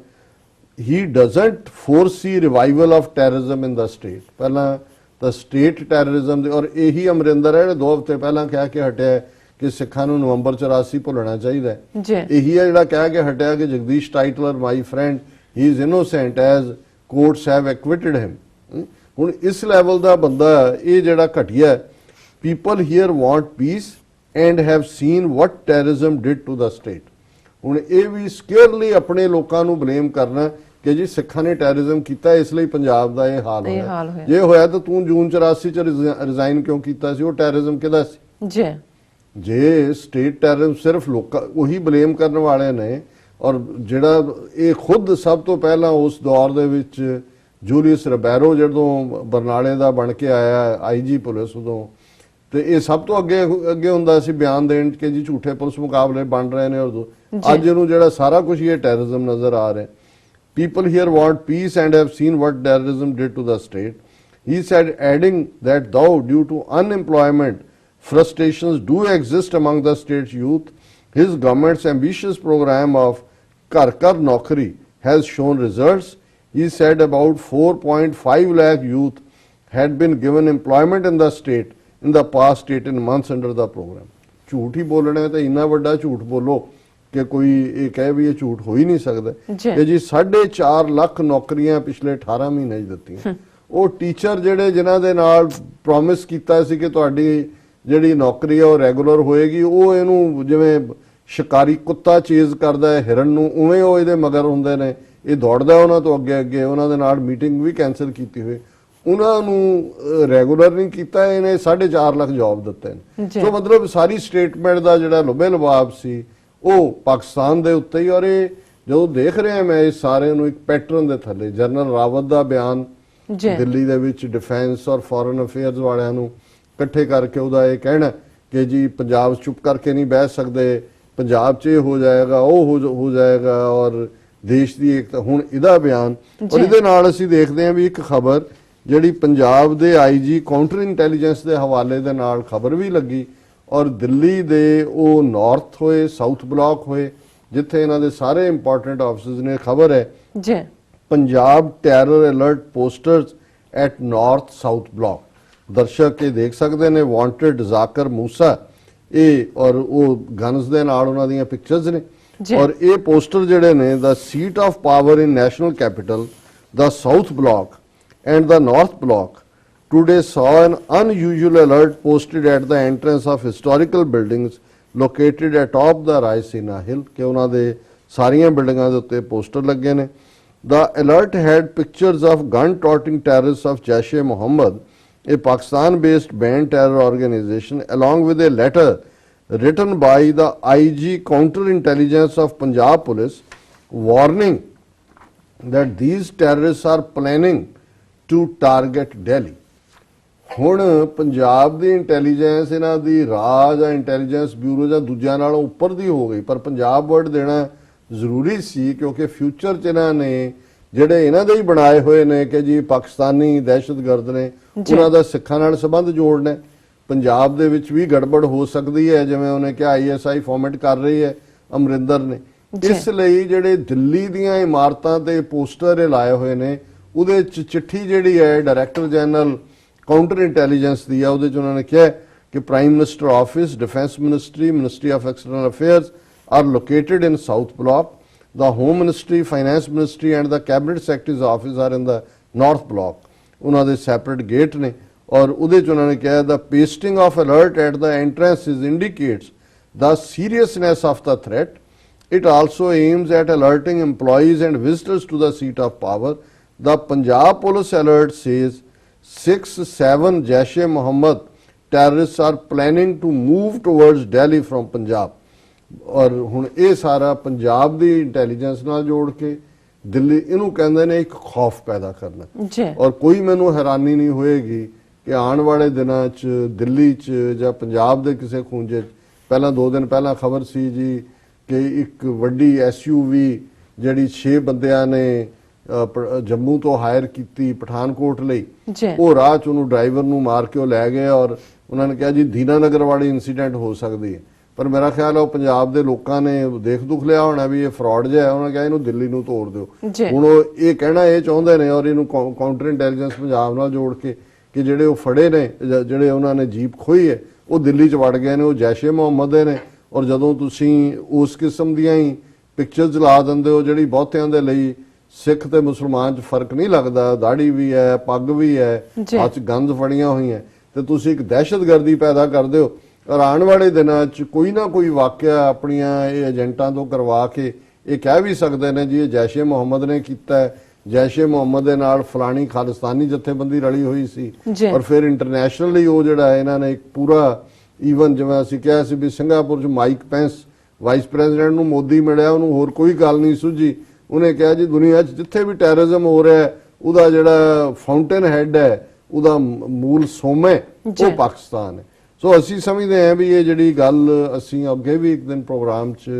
he doesn't foresee revival of terrorism in the state। ਪਹਿਲਾਂ ਤਾਂ ਸਟੇਟ ਟੈਰਰਿਜ਼ਮ ਦੇ, ਔਰ ਇਹੀ ਅਮਰਿੰਦਰ ਹੈ 2 ਹਫ਼ਤੇ ਪਹਿਲਾਂ ਕਹਿ ਕੇ ਹਟਿਆ ਕਿ ਸਿੱਖਾਂ ਨੂੰ ਨਵੰਬਰ 84 ਭੁੱਲਣਾ ਚਾਹੀਦਾ ਹੈ। ਇਹੀ ਹੈ ਜਿਹੜਾ ਕਹਿ ਕੇ ਹਟਿਆ ਕਿ Jagdish Tytler my friend he is innocent as courts have acquitted him. ਹੁਣ ਇਸ ਲੈਵਲ ਦਾ ਬੰਦਾ ਇਹ ਜਿਹੜਾ ਘਟਿਆ, people here want peace and have seen what terrorism did to the state. ਹੁਣ ਇਹ ਵੀ ਸਕੇਅਰਲੀ ਆਪਣੇ ਲੋਕਾਂ ਨੂੰ ਬਲੇਮ ਕਰਨਾ ਕਿ ਜੀ ਸਿੱਖਾਂ ਨੇ ਟੈਰਰਿਜ਼ਮ ਕੀਤਾ ਇਸ ਲਈ ਪੰਜਾਬ ਦਾ ਇਹ ਹਾਲ ਹੋਇਆ। ਜੇ ਹੋਇਆ ਤਾਂ ਤੂੰ ਜੂਨ 84 ਚ ਰਿਜ਼ਾਈਨ ਕਿਉਂ ਕੀਤਾ ਸੀ? ਉਹ ਟੈਰਰਿਜ਼ਮ ਕਿਹਦਾ ਸੀ? ਜੇ ਸਟੇਟ ਟੈਰਰਿਜ਼ਮ ਸਿਰਫ ਲੋਕਾਂ ਉਹੀ ਬਲੇਮ ਕਰਨ ਵਾਲੇ ਨੇ, ਔਰ ਜਿਹੜਾ ਇਹ ਖੁਦ ਸਭ ਤੋਂ ਪਹਿਲਾਂ ਉਸ ਦੌਰ ਦੇ ਵਿੱਚ ਜੂਲੀਅਸ ਰਿਬੈਰੋ ਜਦੋਂ ਬਰਨਾਲੇ ਦਾ ਬਣ ਕੇ ਆਇਆ ਆਈਜੀ ਪੁਲਿਸ, ਉਦੋਂ ਤੇ ਇਹ ਸਭ ਤੋਂ ਅੱਗੇ ਹੁੰਦਾ ਸੀ ਬਿਆਨ ਦੇਣ ਕਿ ਜੀ ਝੂਠੇ ਪੁਲਿਸ ਮੁਕਾਬਲੇ ਬਣ ਰਹੇ ਨੇ। ਔਰ ਅੱਜ ਇਹਨੂੰ ਜਿਹੜਾ ਸਾਰਾ ਕੁਝ ਇਹ ਟੈਰਰਿਜ਼ਮ ਨਜ਼ਰ ਆ ਰਿਹਾ। People here want peace and have seen what terrorism did to the state. He said, adding that though due to unemployment, frustrations do exist among the state's youth, his government's ambitious program of Ghar Ghar Naukri has shown results. He said about 4.5 lakh youth had been given employment in the state in the past 18 months under the program. ਝੂਠ ਹੀ ਬੋਲਣਾ ਹੈ ਤਾਂ ਇੰਨਾ ਵੱਡਾ ਝੂਠ ਬੋਲੋ ਕਿ ਕੋਈ ਇਹ ਕਹੇ ਵੀ ਇਹ ਝੂਠ ਹੋ ਹੀ ਨਹੀਂ ਸਕਦਾ ਕਿ ਜੀ 4.5 ਲੱਖ ਨੌਕਰੀਆਂ ਪਿਛਲੇ 18 ਮਹੀਨੇ 'ਚ ਦਿੱਤੀਆਂ। ਉਹ ਟੀਚਰ ਜਿਹੜੇ ਜਿਨ੍ਹਾਂ ਦੇ ਨਾਲ ਪ੍ਰੋਮਿਸ ਕੀਤਾ ਸੀ ਕਿ ਤੁਹਾਡੀ ਜਿਹੜੀ ਨੌਕਰੀ ਹੈ ਉਹ ਰੈਗੂਲਰ ਹੋਏਗੀ, ਉਹ ਇਹਨੂੰ ਜਿਵੇਂ ਸ਼ਿਕਾਰੀ ਕੁੱਤਾ ਚੇਜ਼ ਕਰਦਾ ਹੈ ਹਿਰਨ ਨੂੰ, ਉਵੇਂ ਉਹ ਇਹਦੇ ਮਗਰ ਹੁੰਦੇ ਨੇ। ਇਹ ਦੌੜਦਾ ਉਹਨਾਂ ਤੋਂ ਅੱਗੇ ਅੱਗੇ, ਉਹਨਾਂ ਦੇ ਨਾਲ ਮੀਟਿੰਗ ਵੀ ਕੈਂਸਲ ਕੀਤੀ ਹੋਈ, ਉਹਨਾਂ ਨੂੰ ਰੈਗੂਲਰ ਨਹੀਂ ਕੀਤਾ। ਇਹਨੇ 4.5 ਲੱਖ ਜੌਬ ਦਿੱਤੇ ਨੇ। ਸੋ ਮਤਲਬ ਸਾਰੀ ਸਟੇਟਮੈਂਟ ਦਾ ਜਿਹੜਾ ਲੁਬੇ ਲਬਾਬ ਸੀ ਉਹ ਪਾਕਿਸਤਾਨ ਦੇ ਉੱਤੇ ਹੀ। ਔਰ ਇਹ ਜਦੋਂ ਦੇਖ ਰਿਹਾ ਮੈਂ ਇਸ ਸਾਰੇ ਨੂੰ ਇੱਕ ਪੈਟਰਨ ਦੇ ਥੱਲੇ, ਜਨਰਲ ਰਾਵਤ ਦਾ ਬਿਆਨ ਦਿੱਲੀ ਦੇ ਵਿੱਚ ਡਿਫੈਂਸ ਔਰ ਫੋਰਨ ਅਫੇਅਰਸ ਵਾਲਿਆਂ ਨੂੰ ਇਕੱਠੇ ਕਰਕੇ ਉਹਦਾ ਇਹ ਕਹਿਣਾ ਕਿ ਜੀ ਪੰਜਾਬ ਚੁੱਪ ਕਰਕੇ ਨਹੀਂ ਬਹਿ ਸਕਦੇ, ਪੰਜਾਬ 'ਚ ਇਹ ਹੋ ਜਾਏਗਾ, ਉਹ ਹੋ ਜਾਏਗਾ, ਔਰ ਦੇਸ਼ ਦੀ ਇੱਕ ਹੁਣ ਇਹਦਾ ਬਿਆਨ। ਔਰ ਇਹਦੇ ਨਾਲ ਅਸੀਂ ਦੇਖਦੇ ਹਾਂ ਵੀ ਇੱਕ ਖਬਰ ਜਿਹੜੀ ਪੰਜਾਬ ਦੇ ਆਈਜੀ ਕਾਊਂਟਰ ਇੰਟੈਲੀਜੈਂਸ ਦੇ ਹਵਾਲੇ ਦੇ ਨਾਲ ਖਬਰ ਵੀ ਲੱਗੀ, ਔਰ ਦਿੱਲੀ ਦੇ ਉਹ ਨਾਰਥ ਹੋਏ ਸਾਊਥ ਬਲਾਕ ਹੋਏ ਜਿੱਥੇ ਇਹਨਾਂ ਦੇ ਸਾਰੇ ਇੰਪੋਰਟੈਂਟ ਆਫਿਸਸ ਨੇ। ਖਬਰ ਹੈ Punjab terror alert posters at north south block. ਦਰਸ਼ਕ ਇਹ ਦੇਖ ਸਕਦੇ ਨੇ, ਵਾਂਟਡ ਜ਼ਾਕਰ ਮੂਸਾ, ਇਹ ਔਰ ਉਹ ਗਨਸ ਦੇ ਨਾਲ ਉਹਨਾਂ ਦੀਆਂ ਪਿਕਚਰਸ ਨੇ। ਔਰ ਇਹ ਪੋਸਟਰ ਜਿਹੜੇ ਨੇ, the seat of power in national capital, the South Block and the north block today saw an unusual alert posted at the entrance of historical buildings located atop the Raisina Hill ਕਿ ਉਹਨਾਂ ਦੇ ਸਾਰੀਆਂ ਬਿਲਡਿੰਗਾਂ ਦੇ ਉੱਤੇ poster ਲੱਗੇ ਨੇ। The alert had pictures of gun-toting terrorists of Jaish-e-Mohammed, a Pakistan-based banned terror organization, along with a letter written by the IG Counterintelligence of Punjab Police warning that these terrorists are planning to target Delhi। ਹੁਣ ਪੰਜਾਬ ਦੀ intelligence, ਇਹਨਾਂ ਦੀ ਰਾਜ ਜਾਂ intelligence bureau ਜਾਂ ਦੂਜਿਆਂ ਨਾਲੋਂ ਉੱਪਰ ਦੀ ਹੋ ਗਈ, ਪਰ ਪੰਜਾਬ ਵਰਡ ਦੇਣਾ ਜ਼ਰੂਰੀ ਸੀ ਕਿਉਂਕਿ ਫਿਊਚਰ 'ਚ ਇਹਨਾਂ ਨੇ ਜਿਹੜੇ ਇਹਨਾਂ ਦੇ ਹੀ ਬਣਾਏ ਹੋਏ ਨੇ ਕਿ ਜੀ ਪਾਕਿਸਤਾਨੀ ਦਹਿਸ਼ਤਗਰਦ ਨੇ, ਉਹਨਾਂ ਦਾ ਸਿੱਖਾਂ ਨਾਲ ਸੰਬੰਧ ਜੋੜਨਾ। ਪੰਜਾਬ ਦੇ ਵਿੱਚ ਵੀ ਗੜਬੜ ਹੋ ਸਕਦੀ ਹੈ, ਜਿਵੇਂ ਉਹਨੇ ਕਿਹਾ ISI ਫਾਰਮੈਟ ਕਰ ਰਹੀ ਹੈ ਅਮਰਿੰਦਰ ਨੇ। ਇਸ ਲਈ ਜਿਹੜੇ ਦਿੱਲੀ ਦੀਆਂ ਇਮਾਰਤਾਂ ਤੇ ਪੋਸਟਰ ਇਹ ਲਾਏ ਹੋਏ ਨੇ, ਉਹਦੇ ਚ ਚਿੱਠੀ ਜਿਹੜੀ ਹੈ ਡਾਇਰੈਕਟਰ ਜਨਰਲ ਕਾਊਂਟਰ ਇੰਟੈਲੀਜੈਂਸ ਦੀ ਆ, ਉਹਦੇ ਚ ਉਹਨਾਂ ਨੇ ਕਿਹਾ ਕਿ prime minister office, defence ministry, ministry of external affairs are located in south block, the home ministry, finance ministry and the cabinet secretary's office are in the north block। ਉਹਨਾਂ ਦੇ separate gate ਨੇ। ਔਰ ਉਹਦੇ ਚ ਉਹਨਾਂ ਨੇ ਕਿਹਾ the pasting of alert at the entrances indicates the seriousness of the threat। it also aims at alerting employees and visitors to the seat of power। the Punjab police alert says 6-7 Jaish-e-Mohammed terrorists are planning to move towards Delhi from Punjab। ਔਰ ਹੁਣ ਇਹ ਸਾਰਾ ਪੰਜਾਬ ਦੀ intelligence ਨਾਲ ਜੋੜ ਕੇ ਦਿੱਲੀ, ਇਹਨੂੰ ਕਹਿੰਦੇ ਨੇ ਇੱਕ ਖੌਫ ਪੈਦਾ ਕਰਨਾ। ਔਰ ਕੋਈ ਮੈਨੂੰ ਹੈਰਾਨੀ ਨਹੀਂ ਹੋਏਗੀ ਕਿ ਆਉਣ ਵਾਲੇ ਦਿਨਾਂ 'ਚ ਦਿੱਲੀ 'ਚ ਜਾਂ ਪੰਜਾਬ ਦੇ ਕਿਸੇ ਖੂੰਜੇ 'ਚ, ਪਹਿਲਾਂ 2 ਦਿਨ ਪਹਿਲਾਂ ਖਬਰ ਸੀ ਜੀ ਕਿ ਇੱਕ ਵੱਡੀ SUV ਜਿਹੜੀ 6 ਬੰਦਿਆਂ ਨੇ ਜੰਮੂ ਤੋਂ ਹਾਇਰ ਕੀਤੀ ਪਠਾਨਕੋਟ ਲਈ, ਜੀ ਉਹ ਰਾਹ 'ਚ ਉਹਨੂੰ ਡਰਾਈਵਰ ਨੂੰ ਮਾਰ ਕੇ ਉਹ ਲੈ ਗਏ ਔਰ ਉਹਨਾਂ ਨੇ ਕਿਹਾ ਜੀ ਦੀਨਾਨਗਰ ਵਾਲੀ ਇਨਸੀਡੈਂਟ ਹੋ ਸਕਦੀ ਹੈ। ਪਰ ਮੇਰਾ ਖਿਆਲ ਹੈ ਉਹ ਪੰਜਾਬ ਦੇ ਲੋਕਾਂ ਨੇ ਦੇਖ ਦੁੱਖ ਲਿਆ ਹੋਣਾ ਵੀ ਇਹ ਫਰਾਡ ਜਿਹਾ ਹੈ, ਉਹਨਾਂ ਨੇ ਕਿਹਾ ਇਹਨੂੰ ਦਿੱਲੀ ਨੂੰ ਤੋੜ ਦਿਓ। ਹੁਣ ਉਹ ਇਹ ਕਹਿਣਾ ਇਹ ਚਾਹੁੰਦੇ ਨੇ ਔਰ ਇਹਨੂੰ ਕਾਊਂਟਰ ਇੰਟੈਲੀਜੈਂਸ ਪੰਜਾਬ ਨਾਲ ਜੋੜ ਕੇ ਕਿ ਜਿਹੜੇ ਉਹ ਫੜੇ ਨੇ, ਜਿਹੜੇ ਉਹਨਾਂ ਨੇ ਜੀਪ ਖੋਈ ਹੈ, ਉਹ ਦਿੱਲੀ 'ਚ ਵੜ ਗਏ ਨੇ, ਉਹ ਜੈਸ਼ੇ ਮੁਹੰਮਦ ਦੇ ਨੇ। ਔਰ ਜਦੋਂ ਤੁਸੀਂ ਉਸ ਕਿਸਮ ਦੀਆਂ ਹੀ ਪਿਕਚਰਸ ਲਾ ਦਿੰਦੇ ਹੋ ਜਿਹੜੀ ਬਹੁਤਿਆਂ ਦੇ ਲਈ ਸਿੱਖ ਤੇ ਮੁਸਲਮਾਨ 'ਚ ਫਰਕ ਨਹੀਂ ਲੱਗਦਾ, ਦਾੜੀ ਵੀ ਹੈ, ਪੱਗ ਵੀ ਹੈ, ਹੱਥ 'ਚ ਗੰਦ ਫੜੀਆਂ ਹੋਈਆਂ, ਤੇ ਤੁਸੀਂ ਇੱਕ ਦਹਿਸ਼ਤਗਰਦੀ ਪੈਦਾ ਕਰਦੇ ਹੋ। ਔਰ ਆਉਣ ਵਾਲੇ ਦਿਨਾਂ 'ਚ ਕੋਈ ਨਾ ਕੋਈ ਵਾਕਿਆ ਆਪਣੀਆਂ ਇਹ ਏਜੰਟਾਂ ਤੋਂ ਕਰਵਾ ਕੇ ਇਹ ਕਹਿ ਵੀ ਸਕਦੇ ਨੇ ਜੀ ਇਹ ਜੈਸ਼ੇ ਮੁਹੰਮਦ ਨੇ ਕੀਤਾ ਹੈ, ਜੈਸ਼ੇ ਮੁਹੰਮਦ ਦੇ ਨਾਲ ਫਲਾਣੀ ਖਾਲਿਸਤਾਨੀ ਜਥੇਬੰਦੀ ਰਲੀ ਹੋਈ ਸੀ। ਔਰ ਫਿਰ ਇੰਟਰਨੈਸ਼ਨਲੀ ਉਹ ਜਿਹੜਾ ਇਹਨਾਂ ਨੇ ਇੱਕ ਪੂਰਾ ਈਵਨ ਜਿਵੇਂ ਅਸੀਂ ਕਿਹਾ ਸੀ ਵੀ ਸਿੰਗਾਪੁਰ 'ਚ ਮਾਈਕ ਪੈਂਸ ਵਾਈਸ ਪ੍ਰੈਜ਼ੀਡੈਂਟ ਨੂੰ ਮੋਦੀ ਮਿਲਿਆ, ਉਹਨੂੰ ਹੋਰ ਕੋਈ ਗੱਲ ਨਹੀਂ ਸੁਝੀ, ਉਹਨੇ ਕਿਹਾ ਜੀ ਦੁਨੀਆ 'ਚ ਜਿੱਥੇ ਵੀ ਟੈਰਰਿਜ਼ਮ ਹੋ ਰਿਹਾ ਉਹਦਾ ਜਿਹੜਾ ਫਾਊਂਟੇਨ ਹੈਡ ਹੈ, ਉਹਦਾ ਮੂਲ ਸੋਮੇ ਉਹ ਪਾਕਿਸਤਾਨ ਹੈ। ਸੋ ਅਸੀਂ ਸਮਝਦੇ ਹਾਂ ਵੀ ਇਹ ਜਿਹੜੀ ਗੱਲ ਅਸੀਂ ਅੱਗੇ ਵੀ ਇੱਕ ਦਿਨ ਪ੍ਰੋਗਰਾਮ 'ਚ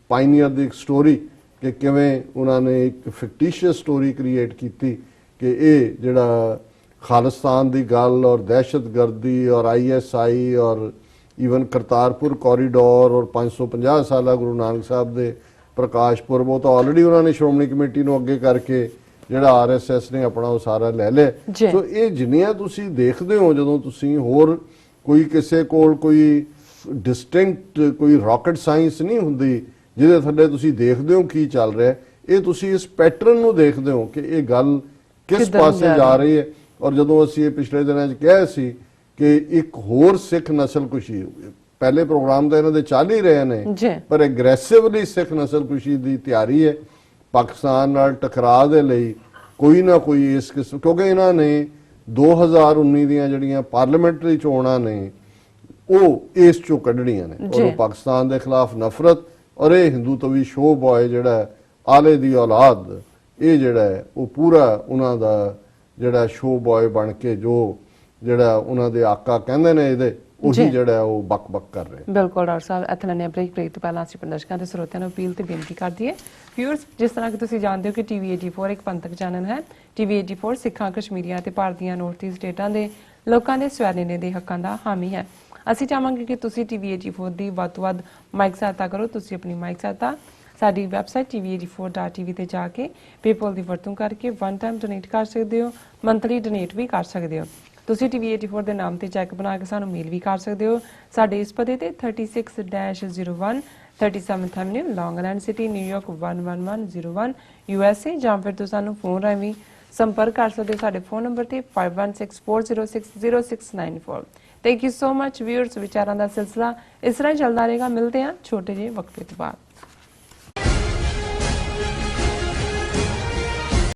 ਪਾਇਨੀਅਰ ਦੀ ਇੱਕ ਸਟੋਰੀ ਕਿ ਕਿਵੇਂ ਉਹਨਾਂ ਨੇ ਇੱਕ ਫਿਕਟੀਸ਼ੀਅਸ ਸਟੋਰੀ ਕ੍ਰੀਏਟ ਕੀਤੀ ਕਿ ਇਹ ਜਿਹੜਾ ਖਾਲਿਸਤਾਨ ਦੀ ਗੱਲ ਔਰ ਦਹਿਸ਼ਤਗਰਦੀ ਔਰ ISI ਔਰ ਈਵਨ ਕਰਤਾਰਪੁਰ ਕੋਰੀਡੋਰ ਔਰ 550 ਸਾਲਾ ਗੁਰੂ ਨਾਨਕ ਸਾਹਿਬ ਦੇ ਪ੍ਰਕਾਸ਼ ਪੁਰਬ, ਉਹ ਤਾਂ ਆਲਰੇਡੀ ਉਹਨਾਂ ਨੇ ਸ਼੍ਰੋਮਣੀ ਕਮੇਟੀ ਨੂੰ ਅੱਗੇ ਕਰਕੇ ਜਿਹੜਾ RSS ਨੇ ਆਪਣਾ ਉਹ ਸਾਰਾ ਲੈ ਲਿਆ। ਸੋ ਇਹ ਜਿੰਨੀਆਂ ਤੁਸੀਂ ਦੇਖਦੇ ਹੋ ਜਦੋਂ ਤੁਸੀਂ ਹੋਰ ਕੋਈ ਕਿਸੇ ਕੋਲ ਕੋਈ ਡਿਸਟਿੰਕਟ ਕੋਈ ਰਾਕਟ ਸਾਇੰਸ ਨਹੀਂ ਹੁੰਦੀ ਜਿਹਦੇ ਥੱਲੇ ਤੁਸੀਂ ਦੇਖਦੇ ਹੋ ਕੀ ਚੱਲ ਰਿਹਾ, ਇਹ ਤੁਸੀਂ ਇਸ ਪੈਟਰਨ ਨੂੰ ਦੇਖਦੇ ਹੋ ਕਿ ਇਹ ਗੱਲ ਕਿਸ ਪਾਸੇ ਜਾ ਰਹੀ ਹੈ। ਔਰ ਜਦੋਂ ਅਸੀਂ ਇਹ ਪਿਛਲੇ ਦਿਨਾਂ 'ਚ ਕਿਹਾ ਸੀ ਕਿ ਇੱਕ ਹੋਰ ਸਿੱਖ ਨਸਲਕੁਸ਼ੀ, ਪਹਿਲੇ ਪ੍ਰੋਗਰਾਮ ਤਾਂ ਇਹਨਾਂ ਦੇ ਚੱਲ ਹੀ ਰਹੇ ਨੇ, ਪਰ ਐਗਰੈਸਿਵਲੀ ਸਿੱਖ ਨਸਲਕੁਸ਼ੀ ਦੀ ਤਿਆਰੀ ਹੈ ਪਾਕਿਸਤਾਨ ਨਾਲ ਟਕਰਾਅ ਦੇ ਲਈ ਕੋਈ ਨਾ ਕੋਈ ਇਸ ਕਿਸਮ, ਕਿਉਂਕਿ ਇਹਨਾਂ ਨੇ 2019 ਦੀਆਂ ਜਿਹੜੀਆਂ ਪਾਰਲੀਮੈਂਟਰੀ ਚੋਣਾਂ ਨੇ ਉਹ ਇਸ ਚੋਂ ਕੱਢਣੀਆਂ ਨੇ ਔਰ ਉਹ ਪਾਕਿਸਤਾਨ ਦੇ ਖਿਲਾਫ ਨਫ਼ਰਤ ਔਰ ਇਹ ਹਿੰਦੂਤਵੀ ਸ਼ੋਅ ਬॉय ਜਿਹੜਾ ਆਲੇ ਦੀ ਔਲਾਦ, ਇਹ ਜਿਹੜਾ ਉਹ ਪੂਰਾ ਉਹਨਾਂ ਦਾ ਜਿਹੜਾ ਸ਼ੋਅ ਬॉय ਬਣ ਕੇ ਜੋ ਜਿਹੜਾ ਉਹਨਾਂ ਦੇ ਆਕਾ ਕਹਿੰਦੇ ਨੇ ਇਹਦੇ ਉਹੀ ਜਿਹੜਾ ਉਹ ਬਕ ਕਰ ਰਹੇ। ਬਿਲਕੁਲ ਡਾਕਟਰ ਸਾਹਿਬ, ਇੱਥੇ ਨੇ ਬ੍ਰੇਕ ਤੋਂ ਪਹਿਲਾਂ ਅਸੀਂ ਦਰਸ਼ਕਾਂ ਤੇ ਸਰੋਤਿਆਂ ਨੂੰ ਅਪੀਲ ਤੇ ਬੇਨਤੀ ਕਰਦੀ ਹੈ ਵਿਊਅਰਸ, ਜਿਸ ਤਰ੍ਹਾਂ ਕਿ ਤੁਸੀਂ ਜਾਣਦੇ ਹੋ ਕਿ TV84 ਇੱਕ ਪੰਥਕ ਚੈਨਲ ਹੈ। TV84 ਸਿੱਖਾਂ, ਕਸ਼ਮੀਰੀਆਂ ਤੇ ਭਾਰਤੀਆਂ ਨਾਰਥ ਈਸਟ ਸਟੇਟਾਂ ਦੇ ਲੋਕਾਂ ਦੇ ਸਵੈਨੇ ਦੇ ਹੱਕਾਂ ਦਾ ਹਾਮੀ ਹੈ। ਅਸੀਂ ਚਾਹਾਂਗੇ ਕਿ ਤੁਸੀਂ TV84 ਦੀ ਵੱਧ ਤੋਂ ਵੱਧ ਮਾਈਕ ਸਹਾਇਤਾ ਕਰੋ। ਤੁਸੀਂ ਆਪਣੀ ਮਾਈਕ ਸਹਾਇਤਾ ਸਾਡੀ ਵੈਬਸਾਈਟ tv84.tv ਤੇ ਜਾ ਕੇ ਪੇਪਲ ਦੀ ਵਰਤੋਂ ਕਰਕੇ ਵਨ ਟਾਈਮ ਡੋਨੇਟ ਕਰ ਸਕਦੇ ਹੋ, ਮੰਥਲੀ ਡੋਨੇਟ ਵੀ ਕਰ ਸਕਦੇ ਹੋ। ਤੁਸੀਂ TV84 ਦੇ ਨਾਮ ਤੇ ਚੈੱਕ ਬਣਾ ਕੇ ਸਾਨੂੰ ਮੇਲ ਵੀ ਕਰ ਸਕਦੇ ਹੋ। ਸਾਡੇ ਇਸ ਪਤੇ ਤੇ 36-01 37th Avenue, Long Island City, New York 11101 USA, ਜਾਂ ਫਿਰ ਤੁਸੀਂ ਸਾਨੂੰ ਫੋਨ ਰਾਹੀਂ ਸੰਪਰਕ ਕਰ ਸਕਦੇ ਹੋ ਸਾਡੇ ਫੋਨ ਨੰਬਰ ਤੇ 5164060694। Thank you so much viewers. ਵਿਚਾਰਾਂ ਦਾ ਸਿਲਸਿਲਾ ਇਸ ਤਰ੍ਹਾਂ ਚੱਲਦਾ ਰਹੇਗਾ। ਮਿਲਦੇ ਹਾਂ ਛੋਟੇ ਜਿਹੇ ਵਕਤ ਤੋਂ ਬਾਅਦ।